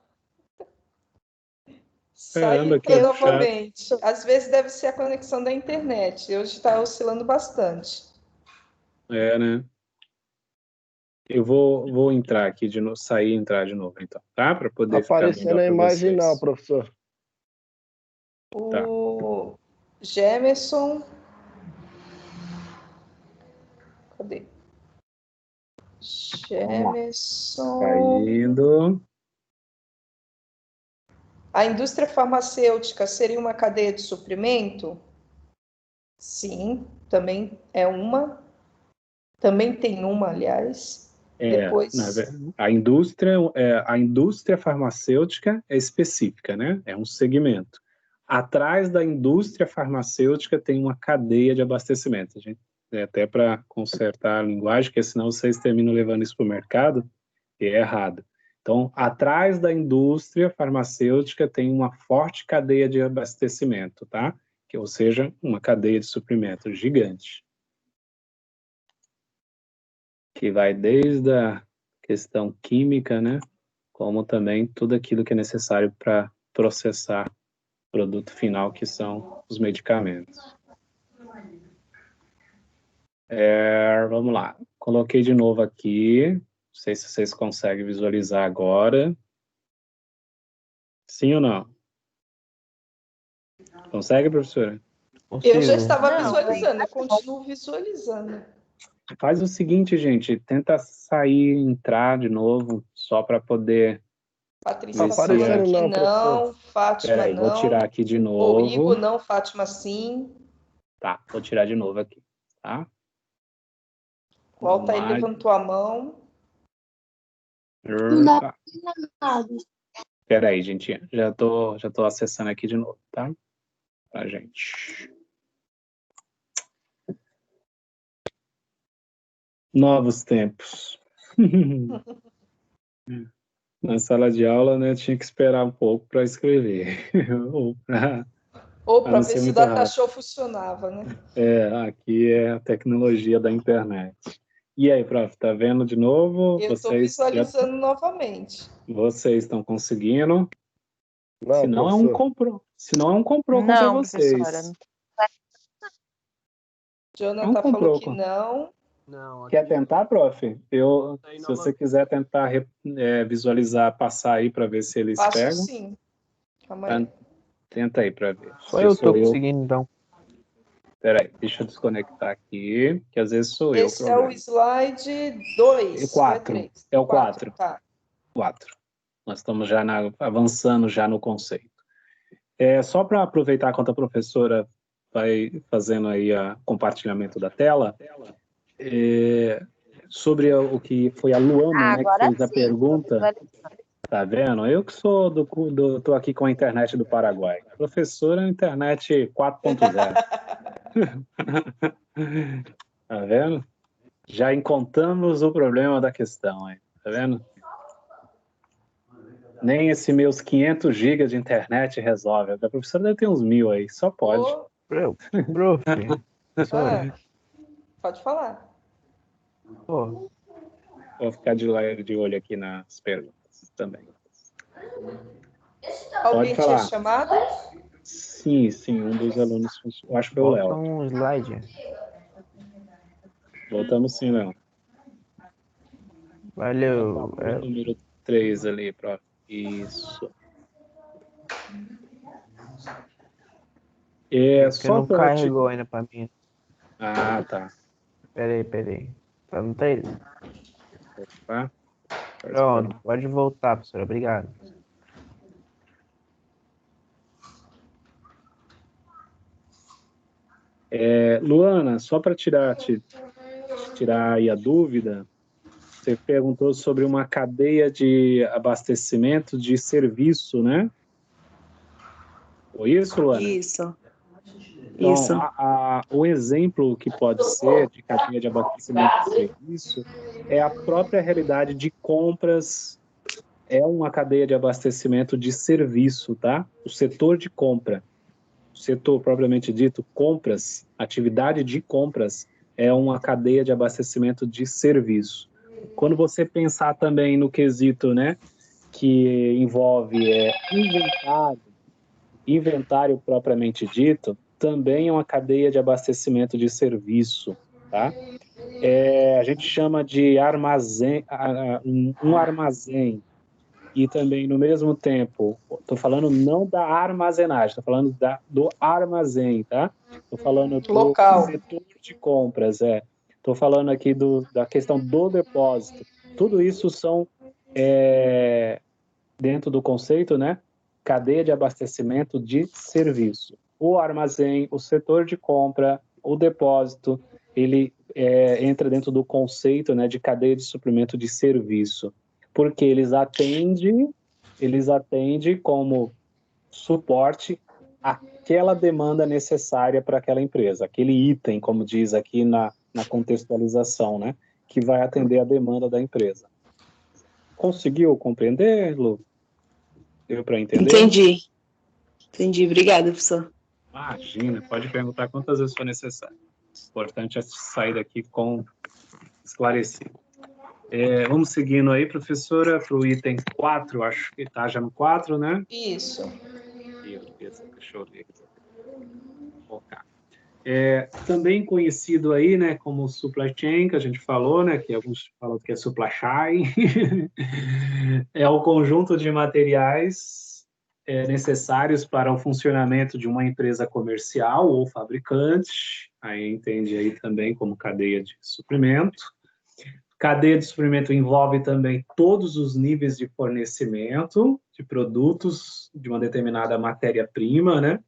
Caramba, Sai novamente. Às vezes deve ser a conexão da internet. Hoje está oscilando bastante. Né? Eu vou entrar aqui de novo, sair e entrar de novo, então, tá? Para poder aparecendo a imagem não, professor. O Gemerson. Cadê? Gemerson. Caindo. A indústria farmacêutica seria uma cadeia de suprimento? Sim, também é uma. Também tem uma, aliás. Depois... a indústria farmacêutica é específica, né? É um segmento. Atrás da indústria farmacêutica tem uma cadeia de abastecimento. Gente, até para consertar a linguagem, porque senão vocês terminam levando isso para o mercado, e é errado. Então, atrás da indústria farmacêutica tem uma forte cadeia de abastecimento, tá? Ou seja, uma cadeia de suprimento gigante. Que vai desde a questão química, né? Como também tudo aquilo que é necessário para processar o produto final, que são os medicamentos. Vamos lá. Coloquei de novo aqui. Não sei se vocês conseguem visualizar agora. Sim ou não? Consegue, professora? Eu já estava visualizando, eu continuo visualizando. Faz o seguinte, gente, tenta sair e entrar de novo, só para poder... Patrícia falando aqui não, Fátima Peraí, não. vou tirar aqui de novo. O Igor não, Fátima sim. Tá, vou tirar de novo aqui, tá? Volta aí, levantou a mão. Não dá nada. Espera aí, gente. Já tô acessando aqui de novo, tá? Pra gente. Novos tempos. Na sala de aula, né, tinha que esperar um pouco para escrever. Ou para não ver ser se o muito datashow funcionava, né? Aqui é a tecnologia da internet. E aí, prof, tá vendo de novo? Eu estou visualizando novamente. Vocês estão conseguindo? Não, Se não, é um comprou contra vocês. Professora. Jonathan falou que não. Quer tentar, prof? Se você quiser tentar visualizar, passar aí para ver se eles Acho pegam. sim. Calma aí. Tenta aí para ver. Só eu tô conseguindo, então. Peraí, deixa eu desconectar aqui, que às vezes sou eu. Esse é o slide 2. É 4. É o 4. Tá. 4. Nós estamos já avançando já no conceito. Só para aproveitar enquanto a professora vai fazendo aí o compartilhamento da tela, sobre o que foi a Luana, né, que fez a pergunta. Tá vendo? Eu que sou tô aqui com a internet do Paraguai. Professora, internet 4.0. Tá vendo? Já encontramos o problema da questão, hein? Tá vendo? Nem esse meus 500 GB de internet resolve. A professora deve ter uns 1000 aí, só pode. Prof, pode falar. Pô. Vou ficar de olho aqui nas perguntas também. Alguém tinha chamado? Sim, um dos alunos. Eu acho que foi o Léo. Volta um slide. Voltamos sim, Léo. Valeu. Número 3 ali, prof. Isso. Só não carregou ainda pra mim. Ah, tá. Peraí. Tá no 3? Opa. Pronto, pode voltar, professora. Obrigado. Luana, só para tirar aí a dúvida, você perguntou sobre uma cadeia de abastecimento de serviço, né? Foi isso, Luana? Isso. Então, Isso. o exemplo que pode ser de cadeia de abastecimento de serviço é a própria realidade de compras, é uma cadeia de abastecimento de serviço, tá? O setor de compra, o setor propriamente dito, compras, atividade de compras, é uma cadeia de abastecimento de serviço. Quando você pensar também no quesito, né, que envolve inventário propriamente dito, também é uma cadeia de abastecimento de serviço, tá? A gente chama de armazém, um armazém, e também, no mesmo tempo, estou falando não da armazenagem, estou falando do armazém, tá? Estou falando do local. Setor de compras, Estou falando aqui da questão do depósito. Tudo isso são, dentro do conceito, né? Cadeia de abastecimento de serviço. O armazém, o setor de compra, o depósito, ele entra dentro do conceito, né, de cadeia de suprimento de serviço, porque eles atendem como suporte aquela demanda necessária para aquela empresa, aquele item, como diz aqui na contextualização, né, que vai atender a demanda da empresa. Conseguiu compreender, Lu? Deu para entender? Entendi. Obrigada, professor. Imagina, pode perguntar quantas vezes for necessário. O importante é sair daqui com esclarecido. Vamos seguindo aí, professora, para o item 4, acho que está já no 4, né? Isso. Deixa eu ver. Também conhecido aí, né, como supply chain, que a gente falou, né, que alguns falam que é supply chain. É o conjunto de materiais necessários para o funcionamento de uma empresa comercial ou fabricante, aí entende aí também como cadeia de suprimento. Cadeia de suprimento envolve também todos os níveis de fornecimento de produtos de uma determinada matéria-prima, né?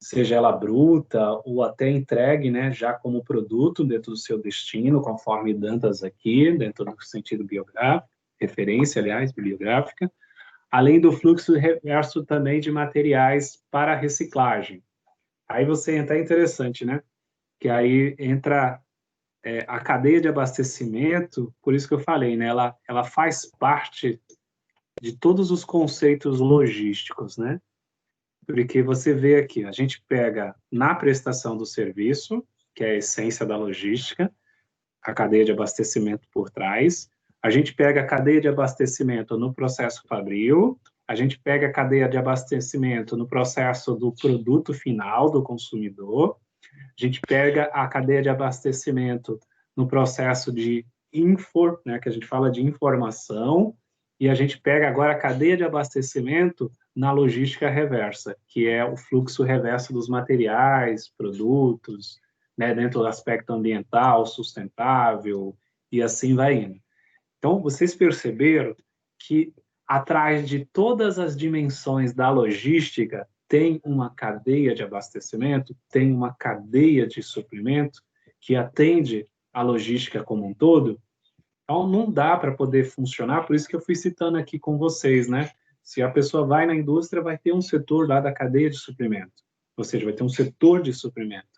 seja ela bruta ou até entregue, né, já como produto dentro do seu destino, conforme Dantas aqui, dentro do sentido biográfico, referência, aliás, bibliográfica, além do fluxo reverso também de materiais para reciclagem. Aí você entra, é interessante, né? Que aí entra a cadeia de abastecimento, por isso que eu falei, né? Ela faz parte de todos os conceitos logísticos, né? Porque você vê aqui, a gente pega na prestação do serviço, que é a essência da logística, a cadeia de abastecimento por trás, a gente pega a cadeia de abastecimento no processo fabril, a gente pega a cadeia de abastecimento no processo do produto final do consumidor, a gente pega a cadeia de abastecimento no processo de né, que a gente fala de informação, e a gente pega agora a cadeia de abastecimento na logística reversa, que é o fluxo reverso dos materiais, produtos, né, dentro do aspecto ambiental, sustentável, e assim vai indo. Então, vocês perceberam que atrás de todas as dimensões da logística tem uma cadeia de abastecimento, tem uma cadeia de suprimento que atende a logística como um todo. Então, não dá para poder funcionar, por isso que eu fui citando aqui com vocês, né? Se a pessoa vai na indústria, vai ter um setor lá da cadeia de suprimento, ou seja, vai ter um setor de suprimento.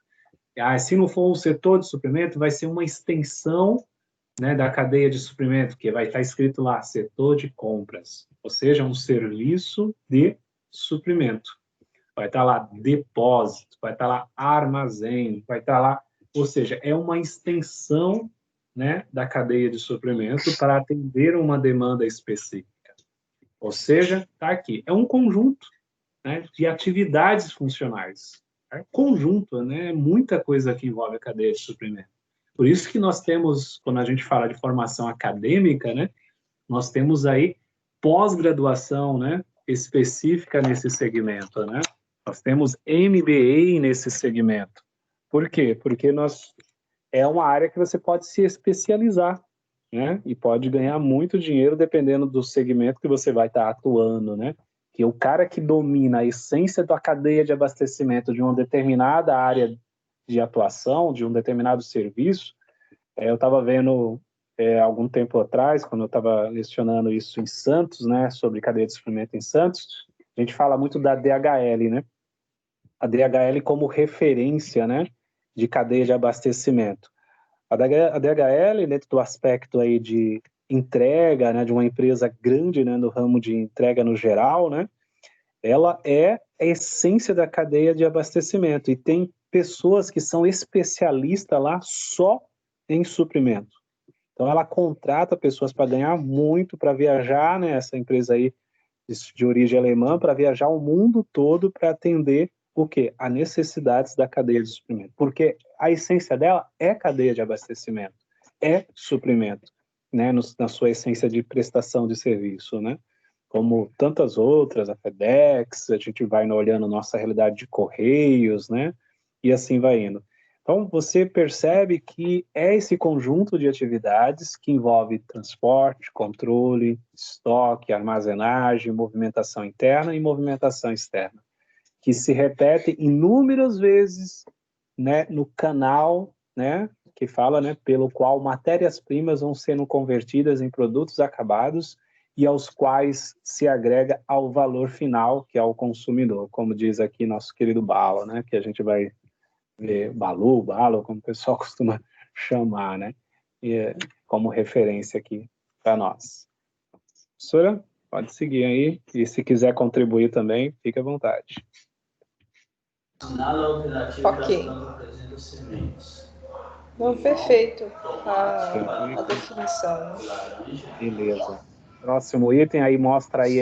Se não for um setor de suprimento, vai ser uma extensão, né, da cadeia de suprimento, que vai estar escrito lá, setor de compras, ou seja, um serviço de suprimento. Vai estar lá depósito, vai estar lá armazém, vai estar lá, ou seja, é uma extensão, né, da cadeia de suprimento para atender uma demanda específica. Ou seja, está aqui, é um conjunto, né, de atividades funcionais. É conjunto, né, muita coisa que envolve a cadeia de suprimento. Por isso que nós temos, quando a gente fala de formação acadêmica, né, nós temos aí pós-graduação, né, específica nesse segmento, né? Nós temos MBA nesse segmento. Por quê? Porque é uma área que você pode se especializar, né? E pode ganhar muito dinheiro dependendo do segmento que você vai estar atuando, né? Que o cara que domina a essência da cadeia de abastecimento de uma determinada área de atuação, de um determinado serviço, eu estava vendo algum tempo atrás, quando eu estava lecionando isso em Santos, né, sobre cadeia de suprimento em Santos, a gente fala muito da DHL, né? A DHL como referência, né, de cadeia de abastecimento. A DHL, dentro do aspecto aí de entrega, né, de uma empresa grande, né, no ramo de entrega no geral, né, ela é a essência da cadeia de abastecimento e tem pessoas que são especialistas lá só em suprimento. Então, ela contrata pessoas para ganhar muito, para viajar, né, essa empresa aí de origem alemã, para viajar o mundo todo para atender o quê? As necessidades da cadeia de suprimento. Porque a essência dela é cadeia de abastecimento, é suprimento, né, na sua essência de prestação de serviço, né? Como tantas outras, a FedEx, a gente vai olhando nossa realidade de correios, né? E assim vai indo. Então, você percebe que é esse conjunto de atividades que envolve transporte, controle, estoque, armazenagem, movimentação interna e movimentação externa, que se repete inúmeras vezes, né, no canal, né, que fala, né, pelo qual matérias-primas vão sendo convertidas em produtos acabados e aos quais se agrega ao valor final, que é o consumidor, como diz aqui nosso querido Balo, né, que a gente vai ver Balo, como o pessoal costuma chamar, né, como referência aqui para nós. Professora, pode seguir aí, e se quiser contribuir também, fique à vontade. Ok. Não, perfeito a definição. Beleza. Próximo item aí mostra aí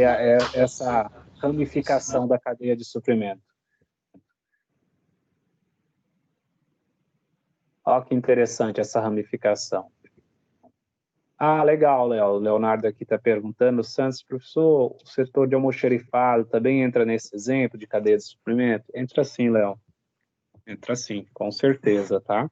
essa ramificação da cadeia de suprimento. Olha que interessante essa ramificação. Legal, Léo. O Leonardo aqui está perguntando, Santos, professor, o setor de almoxerifado também entra nesse exemplo de cadeia de suprimento? Entra sim, Léo. Entra sim, com certeza, tá?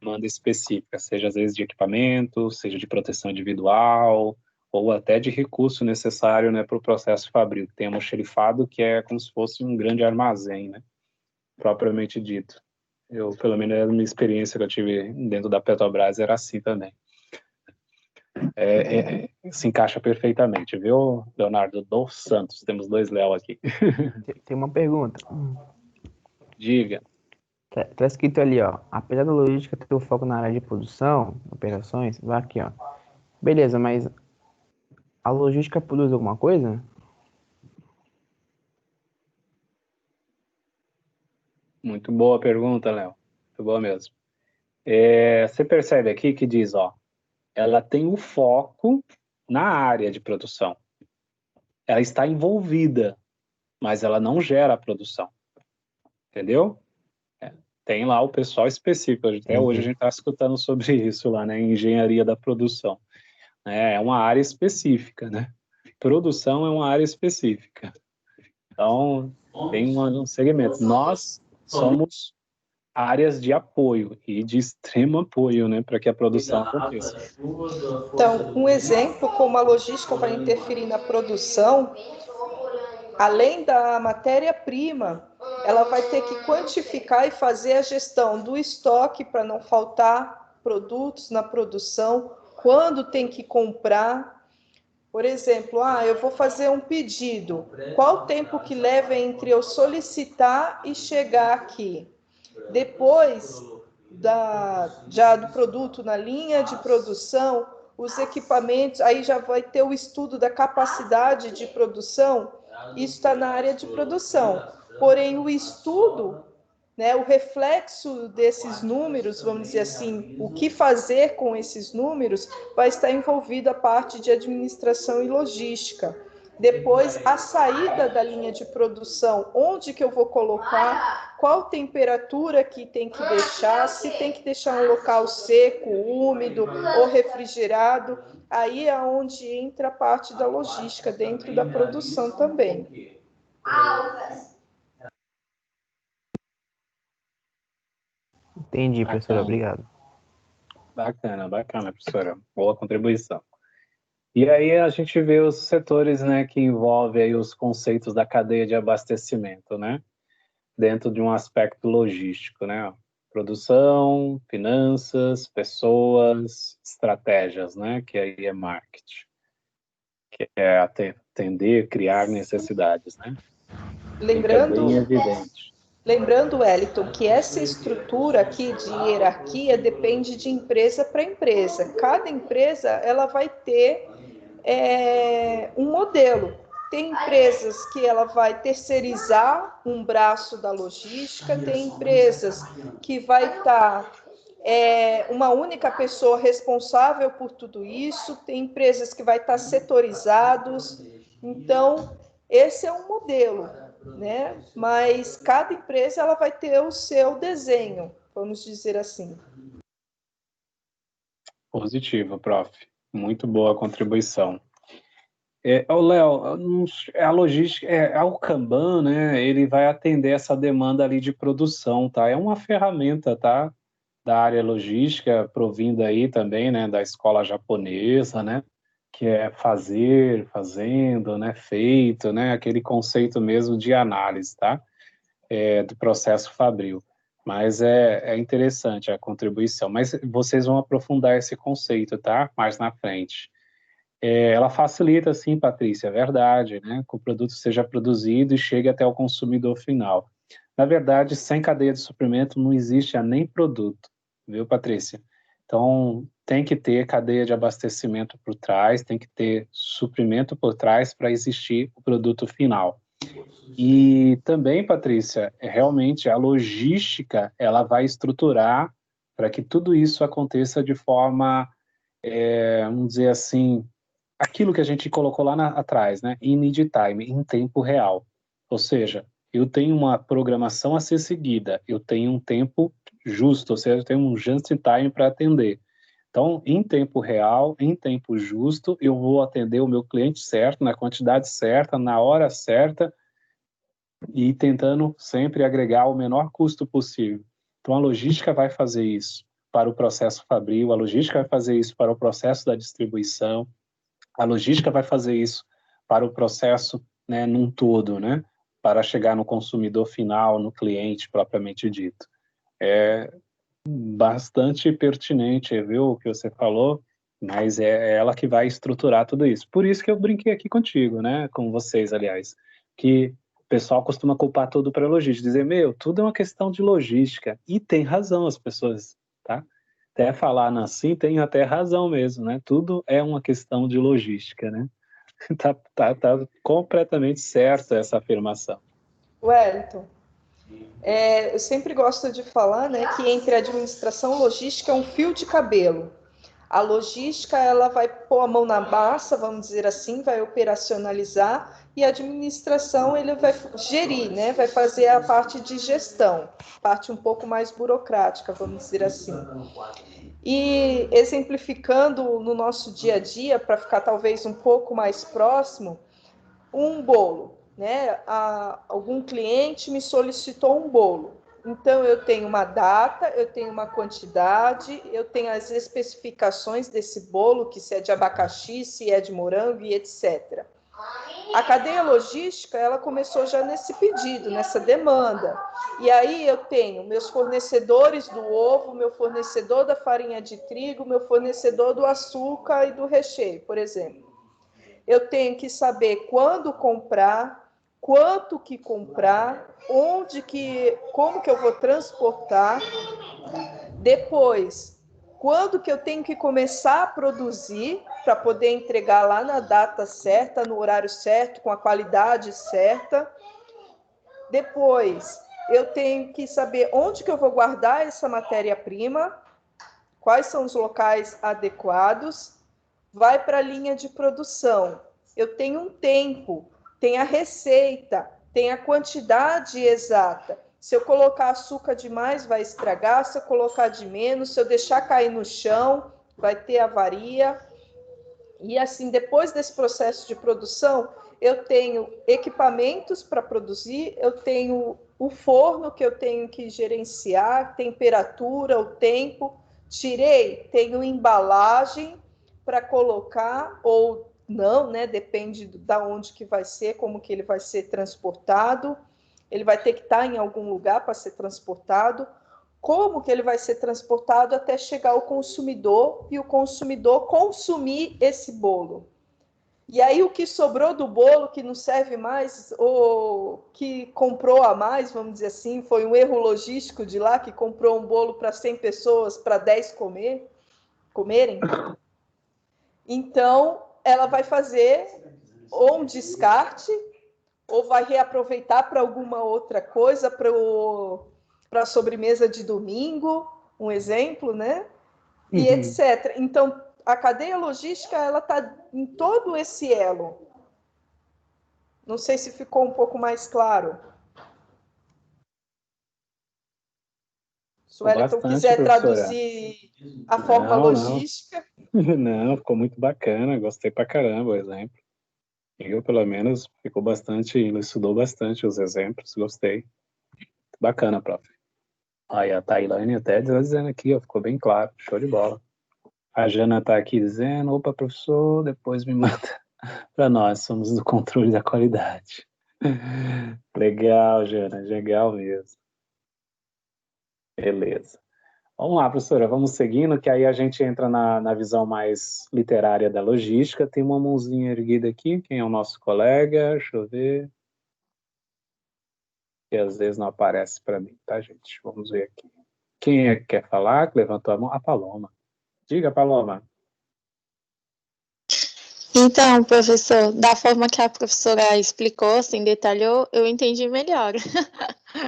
Demanda específica, seja às vezes de equipamento, seja de proteção individual, ou até de recurso necessário, né, para o processo fabril. Tem almoxerifado, que é como se fosse um grande armazém, né, propriamente dito. Eu, pelo menos, a minha experiência que eu tive dentro da Petrobras era assim também. Se encaixa perfeitamente, viu, Leonardo dos Santos? Temos 2 Léo aqui. Tem uma pergunta. Diga. Tá escrito ali, ó. Apesar da logística ter o foco na área de produção, operações, vai aqui, ó. Beleza, mas a logística produz alguma coisa? Muito boa pergunta, Léo. Muito boa mesmo. Você percebe aqui que diz, ó, ela tem o foco na área de produção. Ela está envolvida, mas ela não gera a produção. Entendeu? Tem lá o pessoal específico. Até hoje a gente está escutando sobre isso lá, né? Engenharia da produção. É uma área específica, né? Produção é uma área específica. Então, tem um segmento. Nós somos áreas de apoio e de extremo apoio, né, para que a produção aconteça. Então, um exemplo como a logística vai interferir na produção, além da matéria-prima, ela vai ter que quantificar e fazer a gestão do estoque para não faltar produtos na produção, quando tem que comprar. Por exemplo, eu vou fazer um pedido. Qual o tempo que leva entre eu solicitar e chegar aqui? Depois já do produto na linha de produção, os equipamentos, aí já vai ter o estudo da capacidade de produção, isso está na área de produção. Porém, o estudo, né, o reflexo desses números, vamos dizer assim, o que fazer com esses números, vai estar envolvido a parte de administração e logística. Depois, a saída da linha de produção, onde que eu vou colocar, qual temperatura que tem que deixar, se tem que deixar um local seco, úmido ou refrigerado, aí é onde entra a parte da logística, dentro da produção também. Entendi, professora, obrigado. Bacana, professora. Boa contribuição. E aí a gente vê os setores, né, que envolvem aí os conceitos da cadeia de abastecimento, né, dentro de um aspecto logístico, né, produção, finanças, pessoas, estratégias, né, que aí é marketing, que é atender, criar necessidades, né. Lembrando, Wellington, que essa estrutura aqui de hierarquia depende de empresa para empresa. Cada empresa ela vai ter um modelo. Tem empresas que ela vai terceirizar um braço da logística, tem empresas que vai estar uma única pessoa responsável por tudo isso, tem empresas que vai estar setorizados. Então, esse é um modelo, né? Mas cada empresa ela vai ter o seu desenho, vamos dizer assim. Positivo, prof. Muito boa contribuição. Léo, a logística, o Kanban, né, ele vai atender essa demanda ali de produção, tá? É uma ferramenta, tá? Da área logística, provinda aí também, né, da escola japonesa, né? Que é fazer, fazendo, né, feito, né? Aquele conceito mesmo de análise, tá? Do processo fabril. Mas é interessante a contribuição. Mas vocês vão aprofundar esse conceito, tá? Mais na frente. Ela facilita, sim, Patrícia, é verdade, né? Que o produto seja produzido e chegue até o consumidor final. Na verdade, sem cadeia de suprimento não existe nem produto, viu, Patrícia? Então, tem que ter cadeia de abastecimento por trás, tem que ter suprimento por trás para existir o produto final. E também, Patrícia, realmente a logística, ela vai estruturar para que tudo isso aconteça de forma, vamos dizer assim, aquilo que a gente colocou lá atrás, né? In need time, em tempo real. Ou seja, eu tenho uma programação a ser seguida, eu tenho um tempo justo, ou seja, eu tenho um just in time para atender. Então, em tempo real, em tempo justo, eu vou atender o meu cliente certo, na quantidade certa, na hora certa, e tentando sempre agregar o menor custo possível. Então, a logística vai fazer isso para o processo fabril, a logística vai fazer isso para o processo da distribuição, A logística vai fazer isso para o processo, né, num todo, né, para chegar no consumidor final, no cliente propriamente dito. É bastante pertinente, viu, o que você falou, mas é ela que vai estruturar tudo isso. Por isso que eu brinquei aqui contigo, né, com vocês, aliás, que o pessoal costuma culpar tudo para logística, dizer, meu, tudo é uma questão de logística, e tem razão as pessoas, tá? Até falar assim, tem até razão mesmo, né? Tudo é uma questão de logística, né? Tá completamente certa essa afirmação. Wellington, eu sempre gosto de falar, né, que entre administração e logística é um fio de cabelo. A logística, ela vai pôr a mão na massa, vamos dizer assim, vai operacionalizar, e a administração, ele vai gerir, né, vai fazer a parte de gestão, parte um pouco mais burocrática, vamos dizer assim. E exemplificando no nosso dia a dia, para ficar talvez um pouco mais próximo, um bolo, né? Algum cliente me solicitou um bolo. Então, eu tenho uma data, eu tenho uma quantidade, eu tenho as especificações desse bolo, que se é de abacaxi, se é de morango e etc. A cadeia logística, ela começou já nesse pedido, nessa demanda. E aí eu tenho meus fornecedores do ovo, meu fornecedor da farinha de trigo, meu fornecedor do açúcar e do recheio, por exemplo. Eu tenho que saber quando comprar, quanto que comprar, como que eu vou transportar. Depois, quando que eu tenho que começar a produzir para poder entregar lá na data certa, no horário certo, com a qualidade certa. Depois, eu tenho que saber onde que eu vou guardar essa matéria-prima, quais são os locais adequados. Vai para a linha de produção. Eu tenho um tempo, tem a receita, tem a quantidade exata. Se eu colocar açúcar demais, vai estragar. Se eu colocar de menos, se eu deixar cair no chão, vai ter avaria. E assim, depois desse processo de produção, eu tenho equipamentos para produzir, eu tenho o forno que eu tenho que gerenciar, temperatura, o tempo. Tenho embalagem para colocar ou não, né? Depende da onde que vai ser, como que ele vai ser transportado. Ele vai ter que estar em algum lugar para ser transportado. Como que ele vai ser transportado até chegar ao consumidor e o consumidor consumir esse bolo. E aí o que sobrou do bolo, que não serve mais, ou que comprou a mais, vamos dizer assim, foi um erro logístico de lá, que comprou um bolo para 100 pessoas, para 10 comerem. Então, ela vai fazer ou um descarte, ou vai reaproveitar para alguma outra coisa, para a sobremesa de domingo, um exemplo, né? E etc. Então, a cadeia logística, ela está em todo esse elo. Não sei se ficou um pouco mais claro. Se o Wellington quiser traduzir a forma logística. Não, ficou muito bacana, gostei pra caramba o exemplo. Eu, pelo menos, elucidou bastante os exemplos, gostei. Bacana, prof. Aí a Tailane até dizendo aqui, ó, ficou bem claro, show de bola. A Jana tá aqui dizendo, opa, professor, depois me manda para nós, somos do controle da qualidade. Legal, Jana, legal mesmo. Beleza. Vamos lá, professora, vamos seguindo, que aí a gente entra na visão mais literária da logística. Tem uma mãozinha erguida aqui, quem é o nosso colega? Deixa eu ver. Que às vezes não aparece para mim, tá, gente? Vamos ver aqui. Quem é que quer falar? Que levantou a mão? A Paloma. Diga, Paloma. Então, professor, da forma que a professora explicou, assim, detalhou, eu entendi melhor.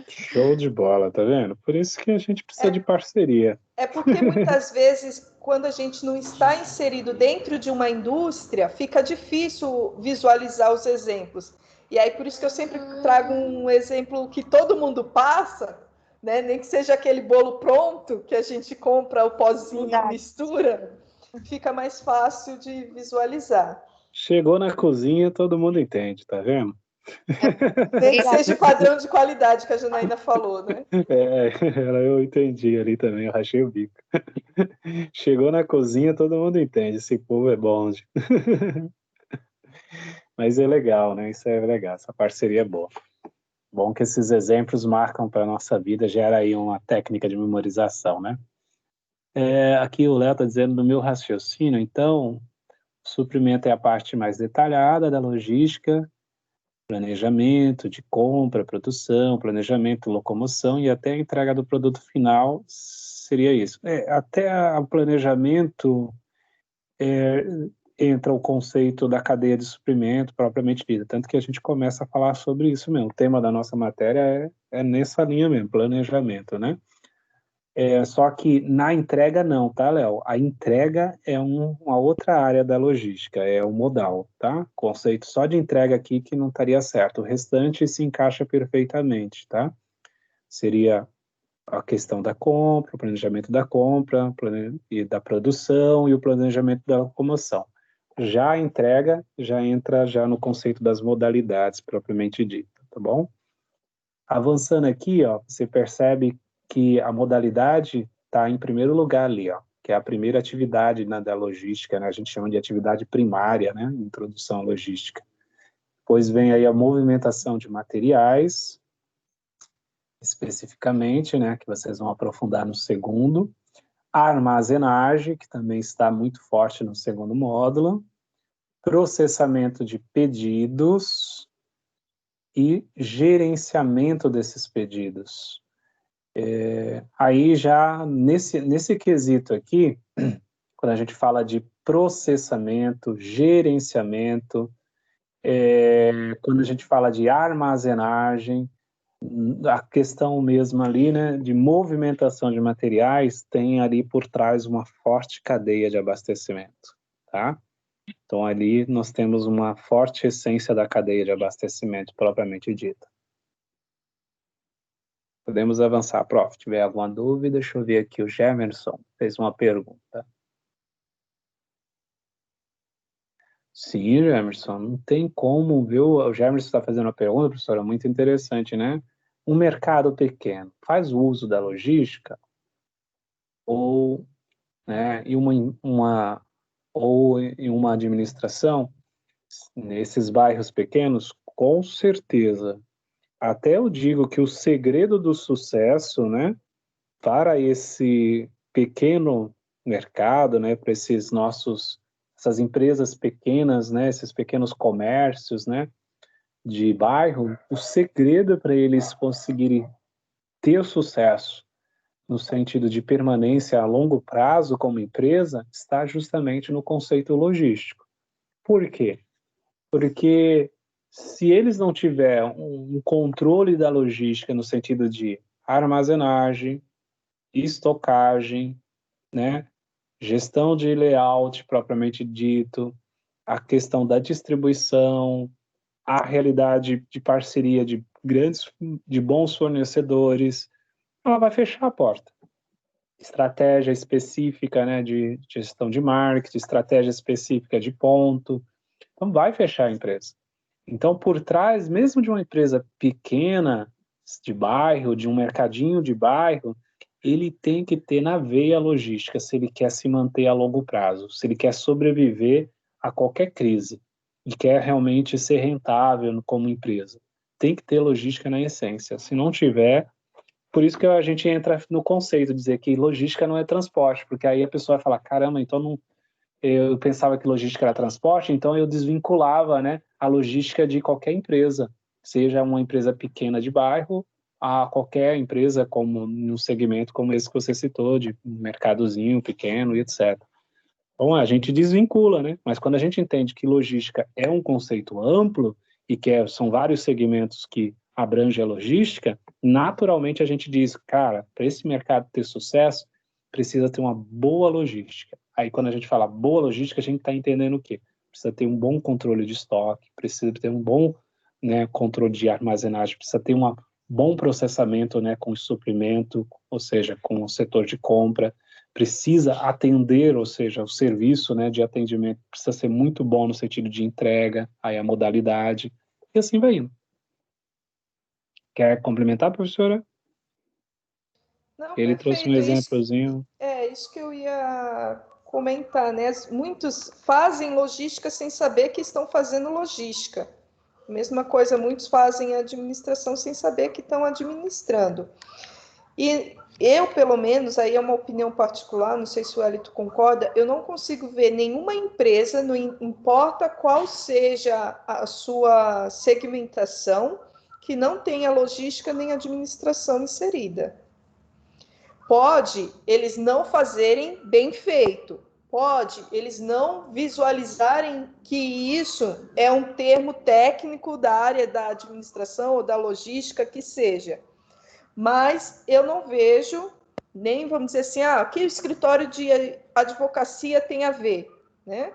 Show de bola, tá vendo? Por isso que a gente precisa de parceria. É porque muitas vezes, quando a gente não está inserido dentro de uma indústria, fica difícil visualizar os exemplos. E aí, por isso que eu sempre trago um exemplo que todo mundo passa, né? Nem que seja aquele bolo pronto, que a gente compra o pozinho e mistura, fica mais fácil de visualizar. Chegou na cozinha, todo mundo entende, tá vendo? Nem que seja o padrão de qualidade que a Janaína falou, né? Eu entendi ali também, eu rachei o bico. Chegou na cozinha, todo mundo entende, esse povo é bom. Mas é legal, né? Isso é legal, essa parceria é boa. Bom que esses exemplos marcam para a nossa vida, gera aí uma técnica de memorização, né? Aqui o Léo está dizendo do meu raciocínio, então, o suprimento é a parte mais detalhada da logística, planejamento de compra, produção, planejamento, locomoção e até a entrega do produto final seria isso. Até o planejamento entra o conceito da cadeia de suprimento propriamente dita, tanto que a gente começa a falar sobre isso mesmo. O tema da nossa matéria é nessa linha mesmo, planejamento, né? Só que na entrega não, tá, Léo? A entrega é uma outra área da logística, é o modal, tá? Conceito só de entrega aqui que não estaria certo. O restante se encaixa perfeitamente, tá? Seria a questão da compra, o planejamento da compra e da produção e o planejamento da locomoção. Já a entrega já entra já no conceito das modalidades propriamente dita, tá bom? Avançando aqui, ó, você percebe que a modalidade está em primeiro lugar ali, ó, que é a primeira atividade da logística, né? A gente chama de atividade primária, né? Introdução à logística. Depois vem aí a movimentação de materiais, especificamente, né? Que vocês vão aprofundar no segundo. A armazenagem, que também está muito forte no segundo módulo. Processamento de pedidos e gerenciamento desses pedidos. Aí já nesse quesito aqui, quando a gente fala de processamento, gerenciamento, quando a gente fala de armazenagem, a questão mesmo ali, né, de movimentação de materiais, tem ali por trás uma forte cadeia de abastecimento, tá? Então ali nós temos uma forte essência da cadeia de abastecimento propriamente dita. Podemos avançar, prof. Se tiver alguma dúvida, deixa eu ver aqui. O Gemerson fez uma pergunta. Sim, Gemerson, não tem como, viu? O Gemerson está fazendo uma pergunta, professora, muito interessante, né? Um mercado pequeno faz uso da logística ou, né, ou em uma administração nesses bairros pequenos? Com certeza. Até eu digo que o segredo do sucesso, né, para esse pequeno mercado, né, para essas empresas pequenas, né, esses pequenos comércios, né, de bairro, o segredo para eles conseguirem ter sucesso no sentido de permanência a longo prazo como empresa está justamente no conceito logístico. Por quê? Porque se eles não tiverem um controle da logística no sentido de armazenagem, estocagem, né, gestão de layout propriamente dito, a questão da distribuição, a realidade de parceria de bons fornecedores, ela vai fechar a porta. Estratégia específica, né, de gestão de marketing, estratégia específica de ponto, então vai fechar a empresa. Então, por trás, mesmo de uma empresa pequena, de bairro, de um mercadinho de bairro, ele tem que ter na veia logística se ele quer se manter a longo prazo, se ele quer sobreviver a qualquer crise e quer realmente ser rentável como empresa. Tem que ter logística na essência. Se não tiver, por isso que a gente entra no conceito de dizer que logística não é transporte, porque aí a pessoa vai falar, caramba, então não, eu pensava que logística era transporte, então eu desvinculava, né, a logística de qualquer empresa, seja uma empresa pequena de bairro, a qualquer empresa como num segmento como esse que você citou, de um mercadozinho pequeno e etc. Então a gente desvincula, né? Mas quando a gente entende que logística é um conceito amplo e que são vários segmentos que abrangem a logística, naturalmente a gente diz, cara, para esse mercado ter sucesso, precisa ter uma boa logística. Aí quando a gente fala boa logística, a gente está entendendo o quê? Precisa ter um bom controle de estoque, precisa ter um bom, né, controle de armazenagem, precisa ter um bom processamento, né, com o suprimento, ou seja, com o setor de compra, precisa atender, ou seja, o serviço, né, de atendimento precisa ser muito bom no sentido de entrega, aí a modalidade, e assim vai indo. Quer complementar, professora? Não, Ele perfeito. trouxe um exemplozinho. Isso que eu ia comentar, né? Muitos fazem logística sem saber que estão fazendo logística. Mesma coisa, muitos fazem administração sem saber que estão administrando. E eu, pelo menos, aí é uma opinião particular, não sei se o Elito concorda, eu não consigo ver nenhuma empresa, não importa qual seja a sua segmentação, que não tenha logística nem administração inserida. Pode eles não fazerem bem feito, pode eles não visualizarem que isso é um termo técnico da área da administração ou da logística, que seja. Mas eu não vejo, nem vamos dizer assim, o que o escritório de advocacia tem a ver, né?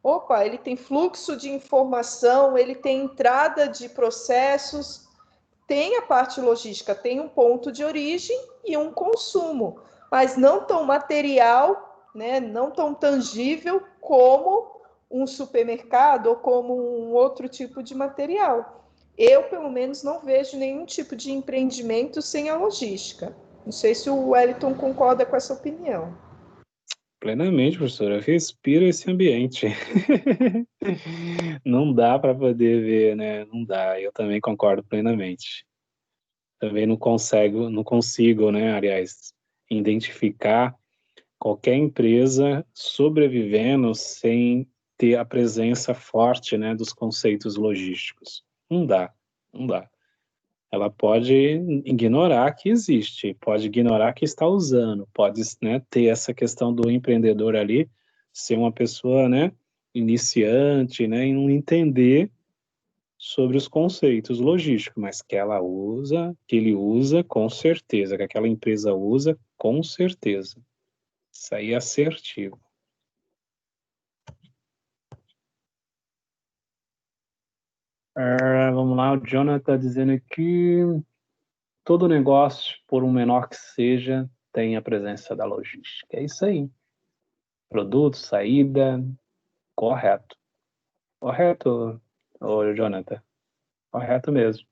Opa, ele tem fluxo de informação, ele tem entrada de processos, tem a parte logística, tem um ponto de origem e um consumo, mas não tão material, né? Não tão tangível como um supermercado ou como um outro tipo de material. Eu, pelo menos, não vejo nenhum tipo de empreendimento sem a logística. Não sei se o Wellington concorda com essa opinião. Plenamente, professora. Eu respiro esse ambiente. Não dá para poder ver, né? Não dá. Eu também concordo plenamente. Também não consigo, né, aliás, identificar qualquer empresa sobrevivendo sem ter a presença forte, né, dos conceitos logísticos. Não dá. Ela pode ignorar que existe, pode ignorar que está usando, pode, né, ter essa questão do empreendedor ali, ser uma pessoa, né, iniciante, né, e não entender sobre os conceitos logísticos, mas que ela usa, que ele usa, com certeza, que aquela empresa usa, com certeza. Isso aí é assertivo. Vamos lá, o Jonathan está dizendo aqui, todo negócio, por um menor que seja, tem a presença da logística. É isso aí. Produto, saída, correto. Correto, Jonathan? Correto mesmo.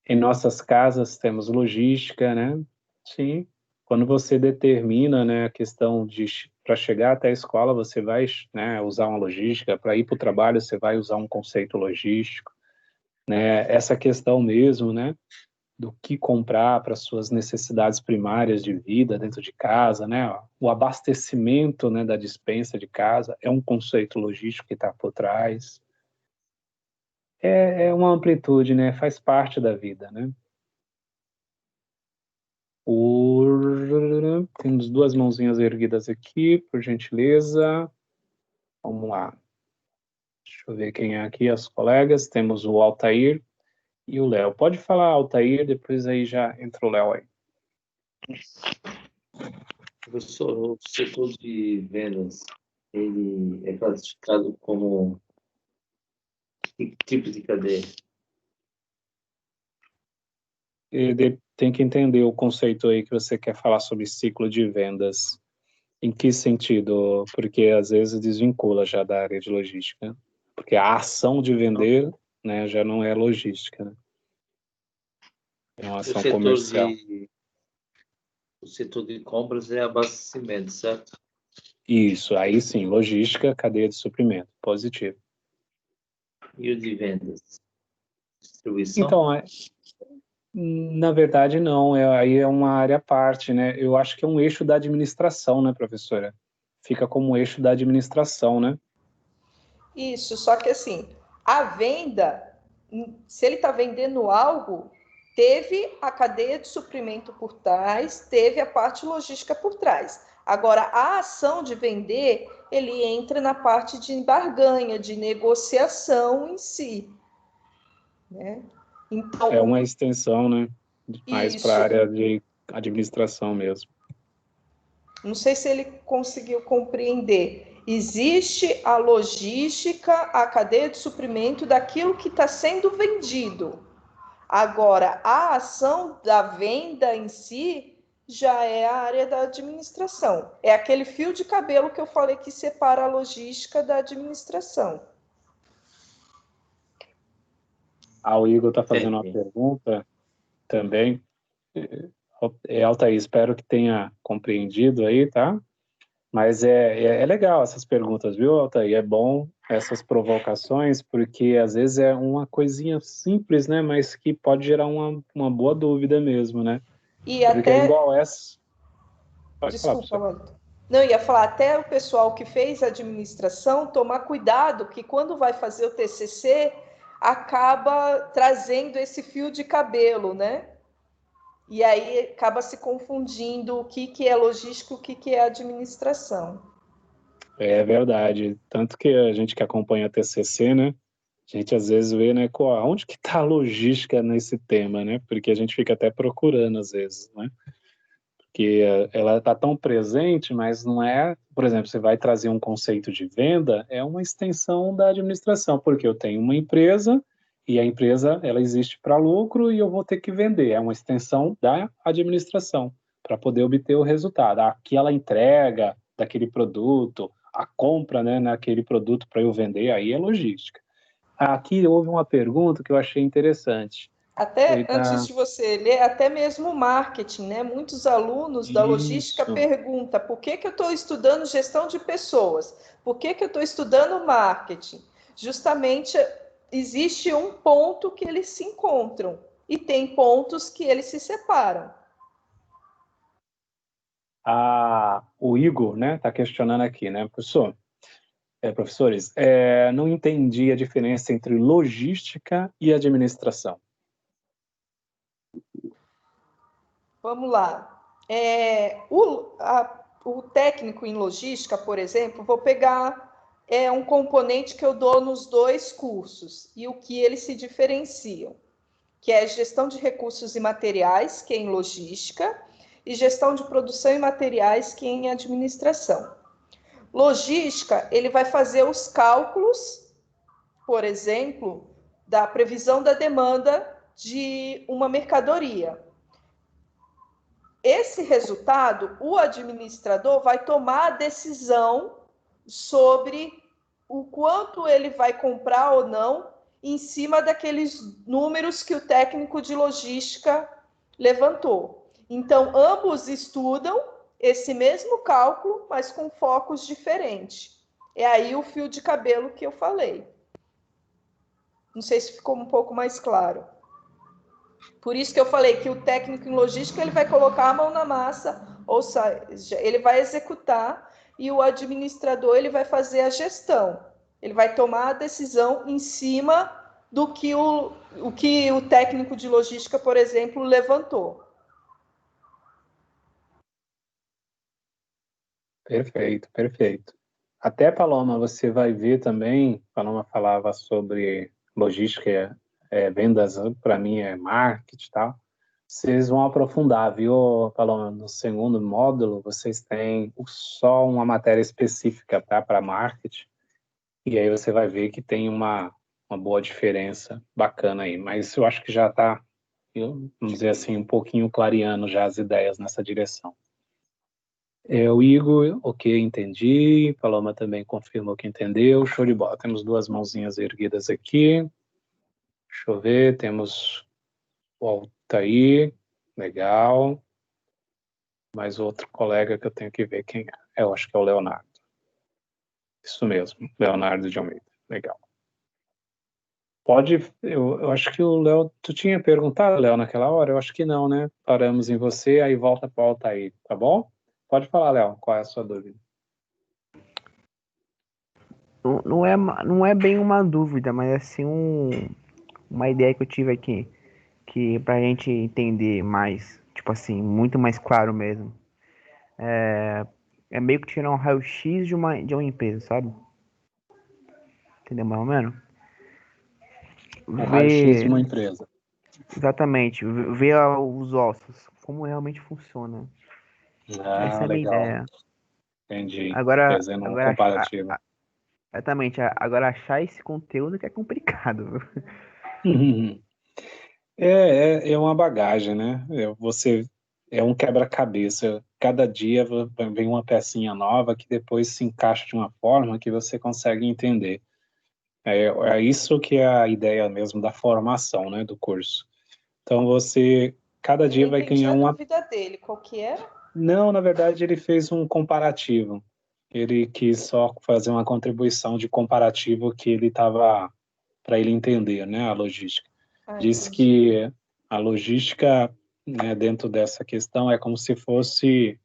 Em nossas casas temos logística, né? Sim. Quando você determina, né, a questão de para chegar até a escola, você vai, né, usar uma logística, para ir para o trabalho, você vai usar um conceito logístico, né? Essa questão mesmo, né, do que comprar para suas necessidades primárias de vida dentro de casa, né? O abastecimento, né, da despensa de casa é um conceito logístico que está por trás. É uma amplitude, né? Faz parte da vida, né? Temos duas mãozinhas erguidas aqui, por gentileza. Vamos lá. Deixa eu ver quem é aqui, as colegas. Temos o Altair e o Léo. Pode falar, Altair, depois aí já entra o Léo aí. Professor, o setor de vendas, ele é classificado como que tipo de cadeia? Tem que entender o conceito aí que você quer falar sobre ciclo de vendas. Em que sentido? Porque às vezes desvincula já da área de logística. Porque a ação de vender, né, já não é logística, né? É uma ação comercial. O setor de compras é abastecimento, certo? Isso, aí sim, logística, cadeia de suprimento, positivo. E o de vendas? Distribuição? Então, na verdade, não, aí é uma área à parte, né? Eu acho que é um eixo da administração, né, professora? Fica como eixo da administração, né? Isso, só que assim, a venda, se ele está vendendo algo, teve a cadeia de suprimento por trás, teve a parte logística por trás. Agora, a ação de vender, ele entra na parte de barganha, de negociação em si, né? Então, é uma extensão, né? Mais para a área de administração mesmo. Não sei se ele conseguiu compreender. Existe a logística, a cadeia de suprimento daquilo que está sendo vendido. Agora, a ação da venda em si já é a área da administração. É aquele fio de cabelo que eu falei que separa a logística da administração. O Igor está fazendo uma pergunta também. Altair, espero que tenha compreendido aí, tá? Mas é legal essas perguntas, viu, Altair? É bom essas provocações, porque às vezes é uma coisinha simples, né? Mas que pode gerar uma boa dúvida mesmo, né? E Porque é até... igual essa... Pode falar, Desculpa, professor. Wellington. Não, ia falar, até o pessoal que fez administração tomar cuidado que quando vai fazer o TCC acaba trazendo esse fio de cabelo, né? E aí acaba se confundindo o que é logística e o que é administração. É verdade. Tanto que a gente que acompanha a TCC, né? A gente às vezes vê, né? Onde que está a logística nesse tema, né? Porque a gente fica até procurando às vezes, né? Porque ela está tão presente, mas não é... Por exemplo, você vai trazer um conceito de venda, é uma extensão da administração, porque eu tenho uma empresa e a empresa ela existe para lucro e eu vou ter que vender. É uma extensão da administração para poder obter o resultado. Aquela entrega daquele produto, a compra, né, naquele produto para eu vender, aí é logística. Aqui houve uma pergunta que eu achei interessante. Até antes de você ler, até mesmo o marketing, né? Muitos alunos da logística perguntam por que eu estou estudando gestão de pessoas? Por que eu estou estudando marketing? Justamente existe um ponto que eles se encontram e tem pontos que eles se separam. O Igor, né, está questionando aqui, né, professor? Professores, não entendi a diferença entre logística e administração. Vamos lá. O técnico em logística, por exemplo, vou pegar um componente que eu dou nos dois cursos e o que eles se diferenciam, que é gestão de recursos e materiais, que é em logística, e gestão de produção e materiais, que é em administração. Logística, ele vai fazer os cálculos, por exemplo, da previsão da demanda de uma mercadoria. Esse resultado, o administrador vai tomar a decisão sobre o quanto ele vai comprar ou não em cima daqueles números que o técnico de logística levantou. Então, ambos estudam esse mesmo cálculo, mas com focos diferentes. É aí o fio de cabelo que eu falei. Não sei se ficou um pouco mais claro. Por isso que eu falei que o técnico em logística ele vai colocar a mão na massa, ou seja, ele vai executar, e o administrador ele vai fazer a gestão. Ele vai tomar a decisão em cima do que o técnico de logística, por exemplo, levantou. Perfeito, perfeito. Até, Paloma, você vai ver também, Paloma falava sobre logística, vendas, para mim é marketing e tal. Vocês vão aprofundar, viu, Paloma? No segundo módulo, vocês têm só uma matéria específica, tá, para marketing, e aí você vai ver que tem uma boa diferença bacana aí. Mas eu acho que já está, vamos dizer assim, um pouquinho clareando já as ideias nessa direção. O Igor, ok, entendi. Paloma também confirmou que entendeu. Show de bola. Temos duas mãozinhas erguidas aqui. Deixa eu ver. Temos o Altair. Legal. Mais outro colega que eu tenho que ver quem é. Eu acho que é o Leonardo. Isso mesmo, Leonardo de Almeida. Legal. Eu acho que o Léo... Tu tinha perguntado, Léo, naquela hora? Eu acho que não, né? Paramos em você, aí volta para o Altair, tá bom? Pode falar, Léo, qual é a sua dúvida? Não é bem uma dúvida, mas assim uma ideia que eu tive aqui, que pra gente entender mais, tipo assim, muito mais claro mesmo. É meio que tirar um raio-x de uma empresa, sabe? Entendeu mais ou menos? Um raio-x de uma empresa. Exatamente, ver os ossos, como realmente funciona. Essa é a minha Legal. ideia. Entendi. Agora, Fazendo um comparativo. Exatamente. Agora achar esse conteúdo que é complicado. É uma bagagem, né? É um quebra-cabeça. Cada dia vem uma pecinha nova que depois se encaixa de uma forma que você consegue entender. É isso que é a ideia mesmo da formação, né, do curso. Então cada dia vai ganhar a dúvida dele, qual que era? Não, na verdade ele fez um comparativo. Ele quis só fazer uma contribuição de comparativo que ele estava, para ele entender, né, a logística. Disse que a logística, né, dentro dessa questão é como se fosse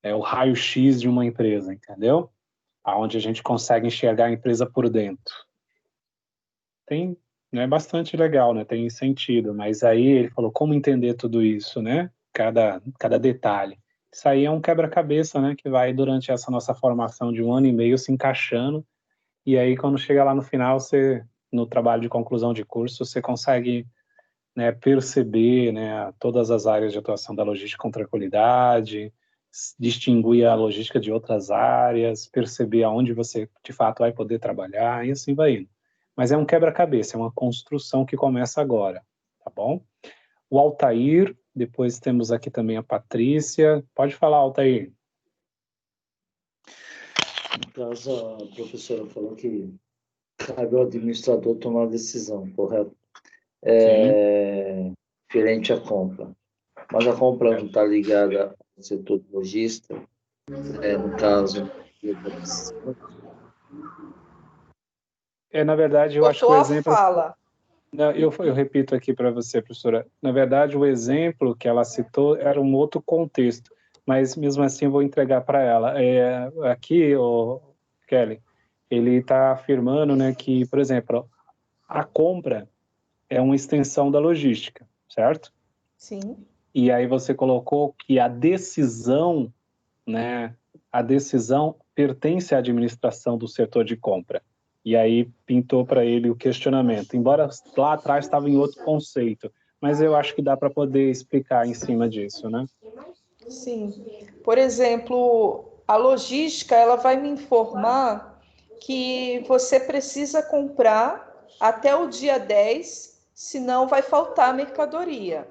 o raio-x de uma empresa, entendeu? Onde a gente consegue enxergar a empresa por dentro. Tem, né, bastante legal, né, tem sentido, mas aí ele falou como entender tudo isso, né, cada detalhe. Isso aí é um quebra-cabeça, né, que vai durante essa nossa formação de 1 ano e meio se encaixando, e aí quando chega lá no final, no trabalho de conclusão de curso, você consegue, né, perceber, né, todas as áreas de atuação da logística com tranquilidade, distinguir a logística de outras áreas, perceber aonde você, de fato, vai poder trabalhar, e assim vai indo. Mas é um quebra-cabeça, é uma construção que começa agora, tá bom? O Altair, depois temos aqui também a Patrícia. Pode falar, Altair. No caso, a professora falou que cabe ao administrador tomar a decisão, correto? Referente à compra. Mas a compra não está ligada ao setor de logística, no caso... Na verdade, eu acho que o exemplo... Não, eu repito aqui para você, professora. Na verdade, o exemplo que ela citou era um outro contexto, mas mesmo assim eu vou entregar para ela. Aqui, Kelly, ele está afirmando, né, que, por exemplo, a compra é uma extensão da logística, certo? Sim. E aí você colocou que a decisão, né, a decisão pertence à administração do setor de compra. E aí pintou para ele o questionamento, embora lá atrás estava em outro conceito, mas eu acho que dá para poder explicar em cima disso, né? Sim. Por exemplo, a logística, ela vai me informar que você precisa comprar até o dia 10, senão vai faltar mercadoria.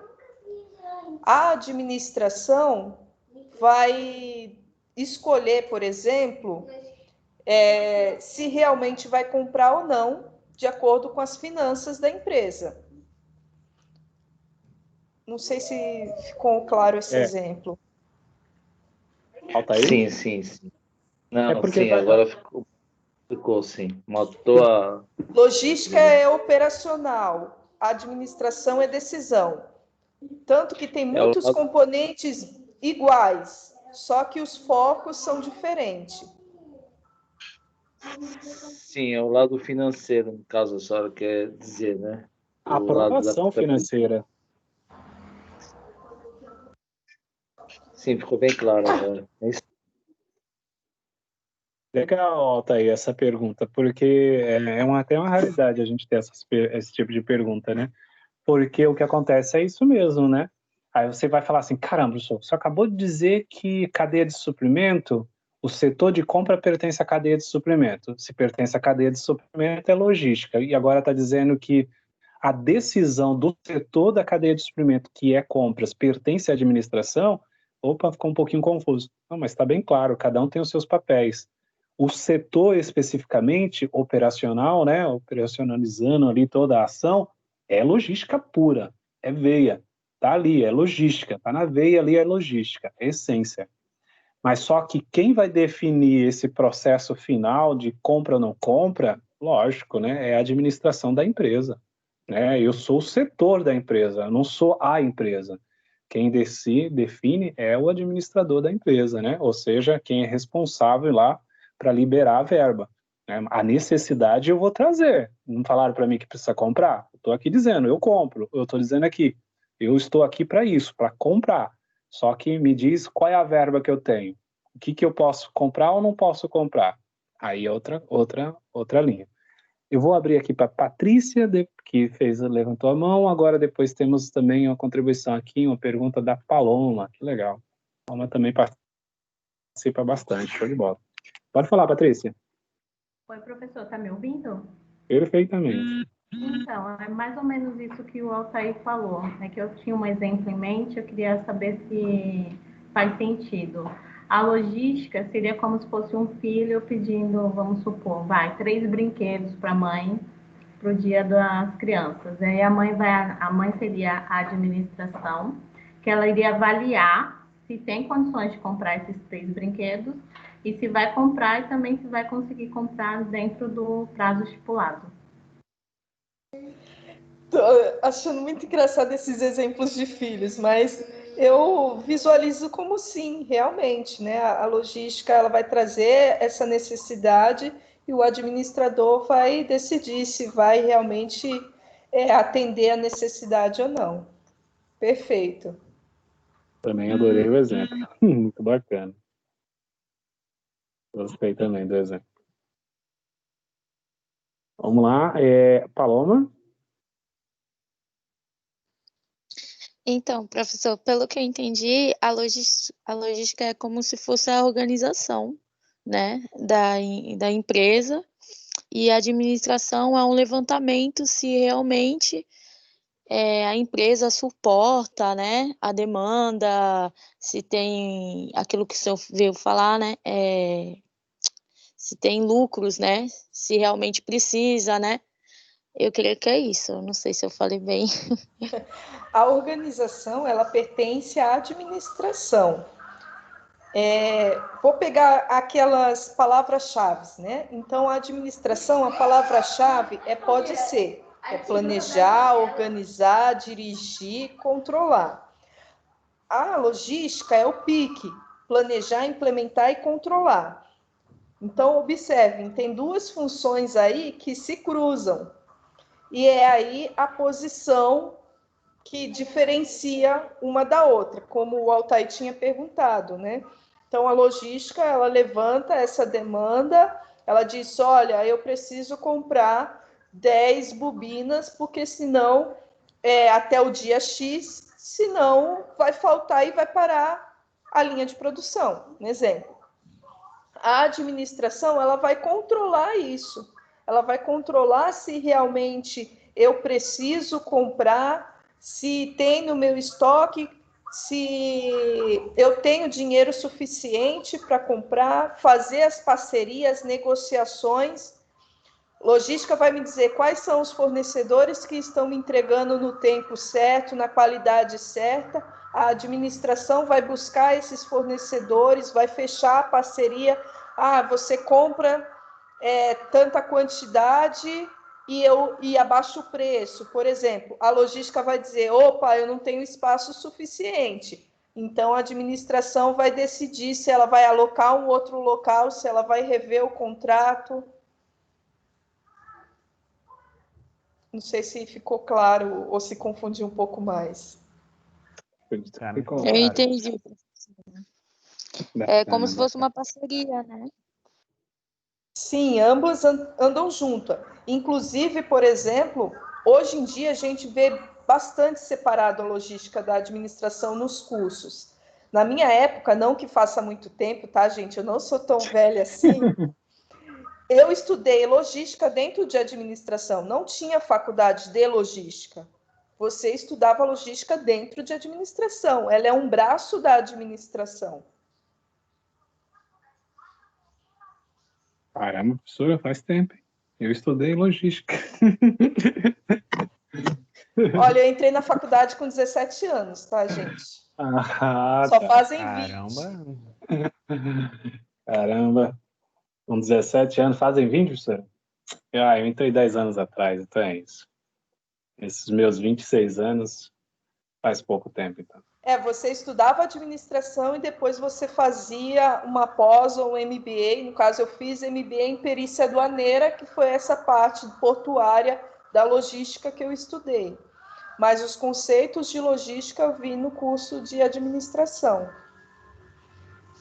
A administração vai escolher, por exemplo, se realmente vai comprar ou não, de acordo com as finanças da empresa. Não sei se ficou claro esse exemplo. Sim, sim, sim. Não, sim, agora ficou sim. Matou a... Logística é operacional, a administração é decisão. Tanto que tem muitos componentes iguais, só que os focos são diferentes. Sim, é o lado financeiro, no caso, a senhora quer dizer, né? A aprovação financeira. Sim, ficou bem claro agora. Legal, Altair, essa pergunta, porque até uma raridade a gente ter esse tipo de pergunta, né? Porque o que acontece é isso mesmo, né? Aí você vai falar assim, caramba, professor, você acabou de dizer que cadeia de suprimento, o setor de compra pertence à cadeia de suprimento. Se pertence à cadeia de suprimento, é logística. E agora está dizendo que a decisão do setor da cadeia de suprimento, que é compras, pertence à administração. Opa, ficou um pouquinho confuso. Não, mas está bem claro, cada um tem os seus papéis. O setor especificamente, operacional, né, operacionalizando ali toda a ação, é logística pura, é veia, tá ali, é logística, tá na veia ali, é logística, é essência. Mas só que quem vai definir esse processo final de compra ou não compra, lógico, né, é a administração da empresa, né? Eu sou o setor da empresa, eu não sou a empresa. Quem define é o administrador da empresa, né? Ou seja, quem é responsável lá para liberar a verba. Né? A necessidade eu vou trazer. Não falaram para mim que precisa comprar? Estou aqui dizendo, eu compro. Eu estou dizendo aqui, eu estou aqui para isso, para comprar. Só que me diz qual é a verba que eu tenho. O que eu posso comprar ou não posso comprar? Aí é outra linha. Eu vou abrir aqui para a Patrícia, que levantou a mão. Agora depois temos também uma contribuição aqui, uma pergunta da Paloma. Que legal. A Paloma também participa bastante. Show de bola. Pode falar, Patrícia. Oi, professor, tá me ouvindo? Perfeitamente. Então, é mais ou menos isso que o Altair falou. É que eu tinha um exemplo em mente, eu queria saber se faz sentido. A logística seria como se fosse um filho pedindo, vamos supor, 3 brinquedos para a mãe para o dia das crianças. Aí a mãe seria a administração, que ela iria avaliar se tem condições de comprar esses 3 brinquedos e se vai comprar e também se vai conseguir comprar dentro do prazo estipulado. Tô achando muito engraçado esses exemplos de filhos, mas eu visualizo como sim, realmente, né? A logística ela vai trazer essa necessidade e o administrador vai decidir se vai realmente atender a necessidade ou não. Perfeito. Também adorei o exemplo. Muito bacana. Gostei também do exemplo. Vamos lá, Paloma? Então, professor, pelo que eu entendi, a logística é como se fosse a organização, né, da empresa, e a administração é um levantamento se realmente a empresa suporta, né, a demanda, se tem aquilo que o senhor veio falar, né, se tem lucros, né, se realmente precisa, né. Eu creio que é isso, eu não sei se eu falei bem. A organização, ela pertence à administração. Vou pegar aquelas palavras-chave, né? Então, a administração, a palavra-chave pode ser planejar, organizar, dirigir, controlar. A logística é o pique, planejar, implementar e controlar. Então, observem, tem duas funções aí que se cruzam. E é aí a posição que diferencia uma da outra, como o Altair tinha perguntado, né? Então, a logística, ela levanta essa demanda, ela diz, olha, eu preciso comprar 10 bobinas, porque senão, até o dia X, senão vai faltar e vai parar a linha de produção, um exemplo. A administração, ela vai controlar isso, ela vai controlar se realmente eu preciso comprar, se tem no meu estoque, se eu tenho dinheiro suficiente para comprar, fazer as parcerias, negociações. Logística vai me dizer quais são os fornecedores que estão me entregando no tempo certo, na qualidade certa. A administração vai buscar esses fornecedores, vai fechar a parceria. Você compra tanta quantidade e abaixa o preço. Por exemplo, a logística vai dizer, opa, eu não tenho espaço suficiente. Então, a administração vai decidir se ela vai alocar um outro local, se ela vai rever o contrato. Não sei se ficou claro ou se confundiu um pouco mais. Eu entendi. É como se fosse uma parceria, né? Sim, ambas andam juntas. Inclusive, por exemplo, hoje em dia a gente vê bastante separado a logística da administração nos cursos. Na minha época, não que faça muito tempo, tá, gente? Eu não sou tão velha assim. Eu estudei logística dentro de administração, não tinha faculdade de logística. Você estudava logística dentro de administração, ela é um braço da administração. Caramba, professora, faz tempo. Eu estudei logística. Olha, eu entrei na faculdade com 17 anos, tá, gente? Só fazem 20. Caramba. Com 17 anos, fazem 20, professora? Eu entrei 10 anos atrás, então é isso. Esses meus 26 anos faz pouco tempo, então. Você estudava administração e depois você fazia uma pós ou um MBA. No caso, eu fiz MBA em perícia aduaneira, que foi essa parte portuária da logística que eu estudei. Mas os conceitos de logística eu vi no curso de administração.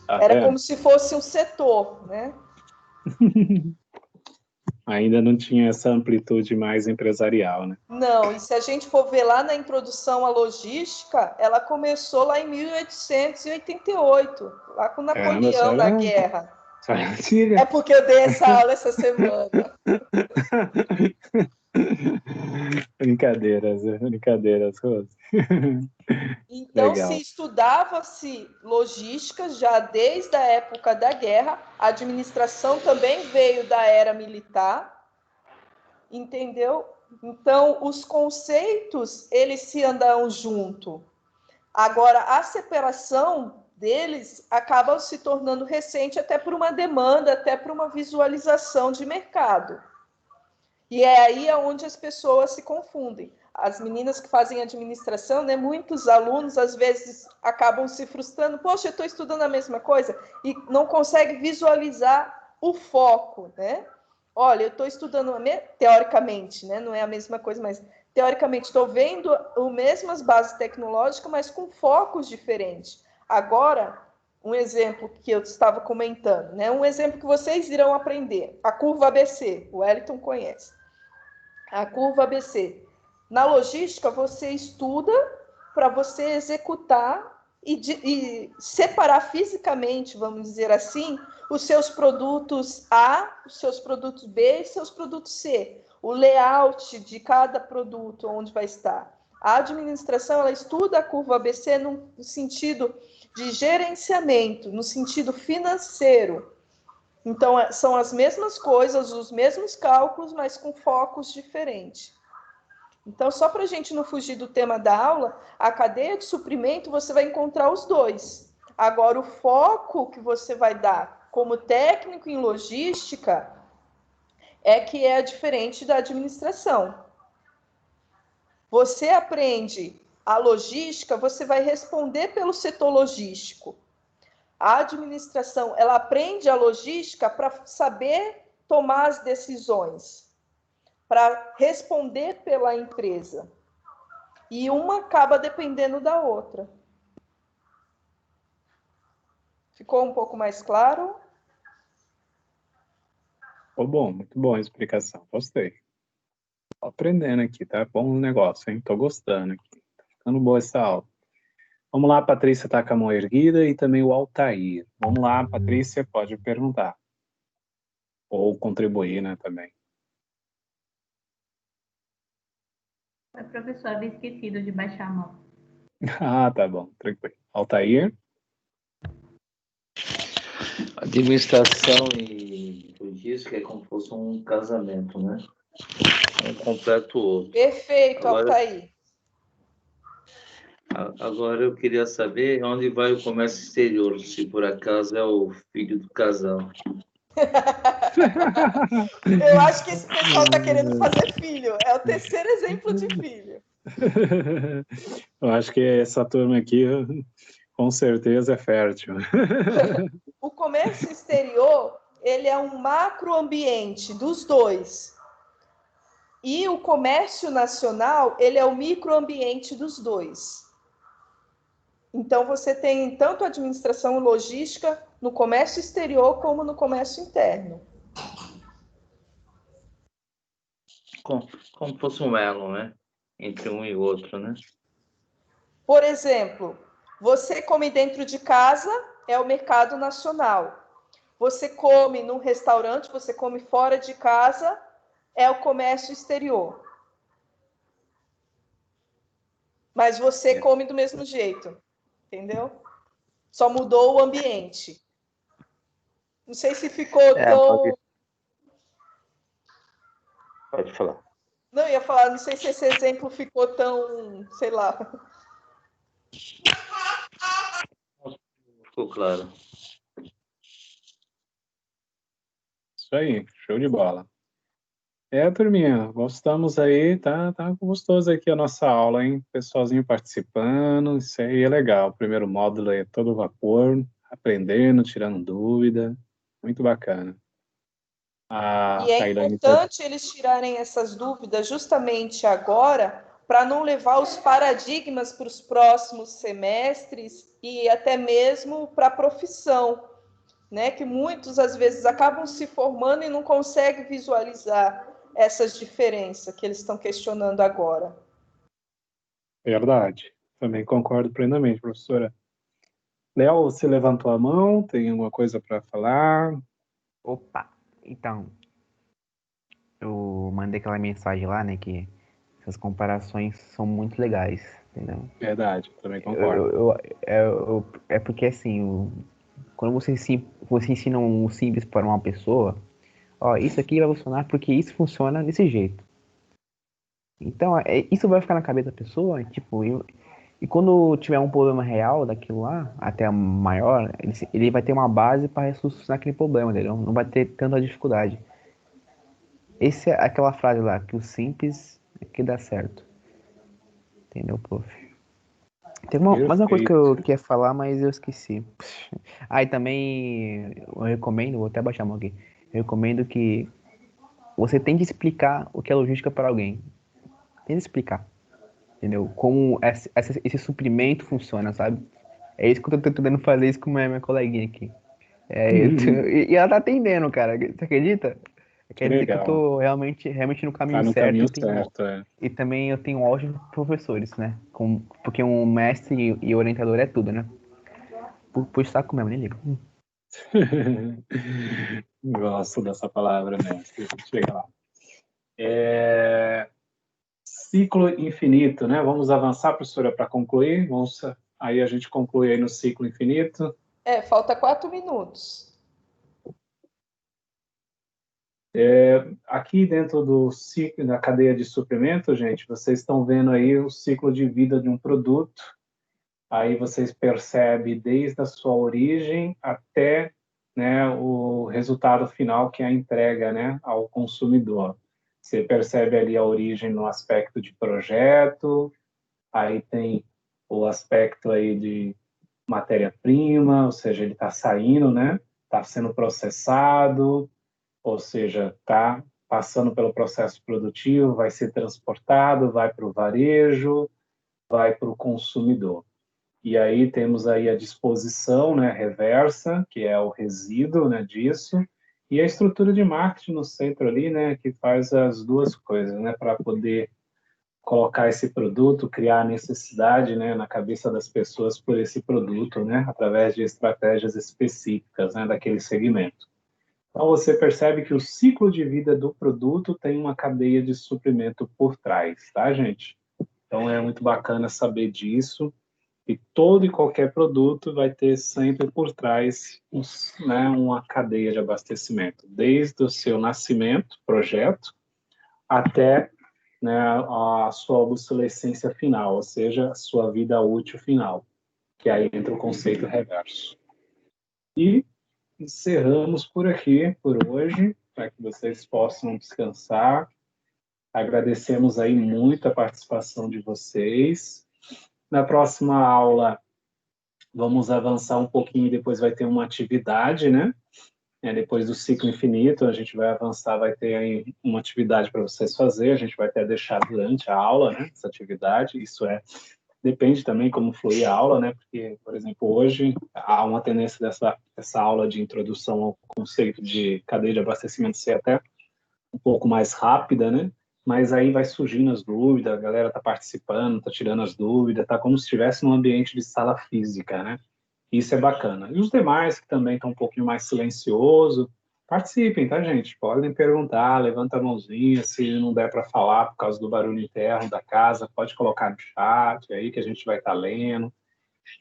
Era como se fosse um setor, né? Ainda não tinha essa amplitude mais empresarial, né? Não, e se a gente for ver lá na introdução à logística, ela começou lá em 1888, lá com Napoleão na guerra. É porque eu dei essa aula essa semana. Brincadeiras, Rose. Então, se estudava-se logística já desde a época da guerra, a administração também veio da era militar, entendeu? Então, os conceitos, eles se andam junto. Agora, a separação deles acaba se tornando recente até por uma demanda, até por uma visualização de mercado. E é aí onde as pessoas se confundem. As meninas que fazem administração, né, muitos alunos, às vezes, acabam se frustrando. Poxa, eu estou estudando a mesma coisa e não consegue visualizar o foco, né? Olha, eu estou estudando, teoricamente, né, não é a mesma coisa, mas teoricamente estou vendo as mesmas bases tecnológicas, mas com focos diferentes. Agora, um exemplo que eu estava comentando, né, um exemplo que vocês irão aprender, a curva ABC, o Wellington conhece. A curva ABC. Na logística, você estuda para você executar e separar fisicamente, vamos dizer assim, os seus produtos A, os seus produtos B e seus produtos C. O layout de cada produto, onde vai estar. A administração, ela estuda a curva ABC no sentido de gerenciamento, no sentido financeiro. Então, são as mesmas coisas, os mesmos cálculos, mas com focos diferentes. Então, só para a gente não fugir do tema da aula, a cadeia de suprimento você vai encontrar os dois. Agora, o foco que você vai dar como técnico em logística é que é diferente da administração. Você aprende a logística, você vai responder pelo setor logístico. A administração, ela aprende a logística para saber tomar as decisões, para responder pela empresa. E uma acaba dependendo da outra. Ficou um pouco mais claro? Ficou bom, muito boa a explicação. Gostei. Tô aprendendo aqui, tá bom o negócio, hein? Tô gostando aqui. Tá ficando boa essa aula. Vamos lá, a Patrícia tá com a mão erguida e também o Altair. Vamos lá, Patrícia, pode perguntar. Ou contribuir, né, também. Professor, havia esquecido de baixar a mão. Ah, tá bom, tranquilo. Altair? Administração e logística é como se fosse um casamento, né? Um completa o outro. Perfeito, Altair. Agora eu queria saber onde vai o comércio exterior, se por acaso é o filho do casal. Eu acho que esse pessoal está querendo fazer filho. É o terceiro exemplo de filho. Eu acho que essa turma aqui, com certeza, é fértil. O comércio exterior, ele é um macroambiente dos dois. E o comércio nacional, ele é o microambiente dos dois. Então, você tem tanto administração e logística no comércio exterior como no comércio interno. Como fosse um elo, né? Entre um e outro, né? Por exemplo, você come dentro de casa, é o mercado nacional. Você come num restaurante, você come fora de casa, é o comércio exterior. Mas você come do mesmo jeito, entendeu? Só mudou o ambiente. Não sei se ficou tão... Pode falar. Não, eu ia falar, não sei se esse exemplo ficou tão, sei lá. Ficou claro. Isso aí, show de bola. Turminha, gostamos aí, tá gostoso aqui a nossa aula, hein? Pessoalzinho participando, isso aí é legal. O primeiro módulo é todo vapor, aprendendo, tirando dúvida, muito bacana. E é importante eles tirarem essas dúvidas justamente agora, para não levar os paradigmas para os próximos semestres e até mesmo para a profissão, né? Que muitos, às vezes, acabam se formando e não conseguem visualizar essas diferenças que eles estão questionando agora. Verdade, também concordo plenamente, professora. Léo, você levantou a mão, tem alguma coisa para falar? Opa, então, eu mandei aquela mensagem lá, né, que essas comparações são muito legais, entendeu? Verdade, também concordo. É porque, assim, quando você ensina um simples para uma pessoa, ó, isso aqui vai funcionar porque isso funciona desse jeito. Então, isso vai ficar na cabeça da pessoa, tipo, E quando tiver um problema real daquilo lá, até maior, ele vai ter uma base para solucionar aquele problema, entendeu? Não vai ter tanta dificuldade. Essa é aquela frase lá, que o simples é que dá certo. Entendeu, prof? Tem mais uma coisa que eu queria falar, mas eu esqueci. E também eu recomendo, vou até baixar a mão aqui. Eu recomendo que você tem que explicar o que é logística para alguém. Tem que explicar. Entendeu? Como esse suprimento funciona, sabe? É isso que eu tô tentando fazer isso com a minha coleguinha aqui. E ela tá atendendo, cara. Você acredita? Quer dizer que eu tô realmente no caminho Tá no certo. caminho certo, é. E também eu tenho ótimos professores, né? Porque um mestre e orientador é tudo, né? Puxa saco mesmo, nem ligo. Gosto dessa palavra, mestre. Chega lá. Ciclo infinito, né? Vamos avançar, professora, para concluir. Aí a gente conclui aí no ciclo infinito. Falta 4 minutos. Aqui dentro do ciclo, da cadeia de suprimento, gente, vocês estão vendo aí o ciclo de vida de um produto. Aí vocês percebem desde a sua origem até, né, o resultado final, que é a entrega, né, ao consumidor. Você percebe ali a origem no aspecto de projeto, aí tem o aspecto aí de matéria-prima, ou seja, ele está saindo, né, está sendo processado, ou seja, está passando pelo processo produtivo, vai ser transportado, vai para o varejo, vai para o consumidor. E aí temos aí a disposição, né, reversa, que é o resíduo, né, disso, e a estrutura de marketing no centro ali, né, que faz as duas coisas, né, para poder colocar esse produto, criar a necessidade, né, na cabeça das pessoas por esse produto, né, através de estratégias específicas, né, daquele segmento. Então você percebe que o ciclo de vida do produto tem uma cadeia de suprimento por trás, tá, gente? Então é muito bacana saber disso. E todo e qualquer produto vai ter sempre por trás, né, uma cadeia de abastecimento, desde o seu nascimento, projeto, até, né, a sua obsolescência final, ou seja, a sua vida útil final, que aí entra o conceito reverso. E encerramos por aqui, por hoje, para que vocês possam descansar. Agradecemos aí muito a participação de vocês. Na próxima aula, vamos avançar um pouquinho e depois vai ter uma atividade, né? Depois do ciclo infinito, a gente vai avançar, vai ter aí uma atividade para vocês fazer, a gente vai até deixar durante a aula, né? Essa atividade, depende também como fluir a aula, né? Porque, por exemplo, hoje há uma tendência dessa aula de introdução ao conceito de cadeia de abastecimento ser até um pouco mais rápida, né? Mas aí vai surgindo as dúvidas, a galera está participando, está tirando as dúvidas, está como se estivesse num ambiente de sala física, né? Isso é bacana. E os demais, que também estão um pouquinho mais silencioso, participem, tá, gente? Podem perguntar, levanta a mãozinha, se não der para falar por causa do barulho interno da casa, pode colocar no chat aí que a gente vai estar lendo.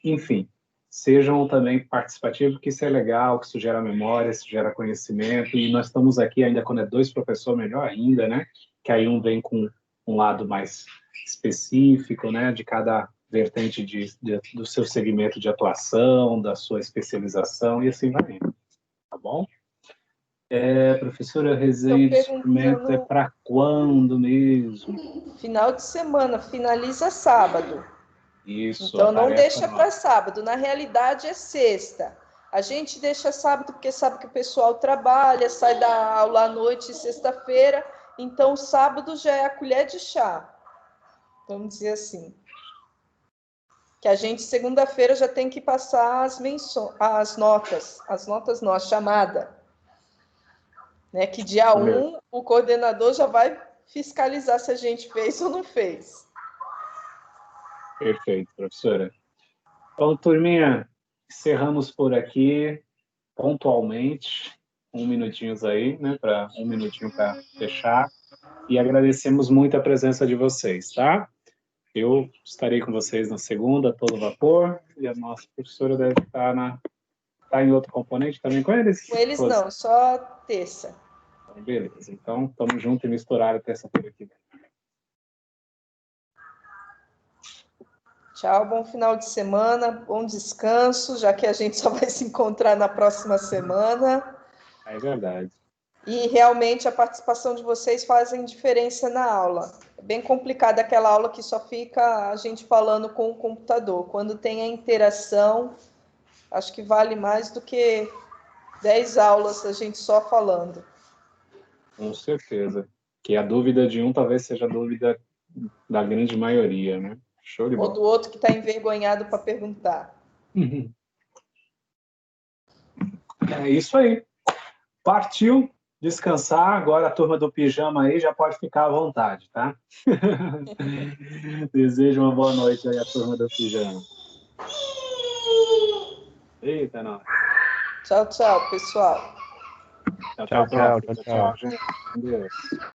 Enfim, sejam também participativos, que isso é legal, que isso gera memória, isso gera conhecimento, e nós estamos aqui ainda quando é 2 professores, melhor ainda, né? Que aí um vem com um lado mais específico, né? De cada vertente do seu segmento de atuação, da sua especialização, e assim vai indo, tá bom? Professora, resenha de suprimento é para quando mesmo? Final de semana, finaliza sábado. Isso. Então não deixa para sábado, na realidade é sexta. A gente deixa sábado porque sabe que o pessoal trabalha, sai da aula à noite, sexta-feira, então sábado já é a colher de chá. Vamos dizer assim. Que a gente segunda-feira já tem que passar as notas não, a chamada. Né? Que dia 1 o coordenador já vai fiscalizar se a gente fez ou não fez. Perfeito, professora. Então, turminha, encerramos por aqui pontualmente, 1 minutinho aí, né, um minutinho para fechar, e agradecemos muito a presença de vocês, tá? Eu estarei com vocês na segunda, todo vapor, e a nossa professora deve estar em outro componente também com eles? Com eles não, só terça. Beleza, então estamos juntos e misturados terça-feira aqui. Tchau, bom final de semana, bom descanso, já que a gente só vai se encontrar na próxima semana. É verdade. E realmente a participação de vocês fazem diferença na aula. É bem complicado aquela aula que só fica a gente falando com o computador. Quando tem a interação, acho que vale mais do que 10 aulas a gente só falando. Com certeza. Que a dúvida de um talvez seja a dúvida da grande maioria, né? Show de bola. Ou do outro que está envergonhado para perguntar. É isso aí. Partiu descansar. Agora a turma do pijama aí já pode ficar à vontade, tá? Desejo uma boa noite aí à turma do pijama. Eita, não. Tchau, tchau, pessoal. Tchau, Tchau, gente. Com Deus.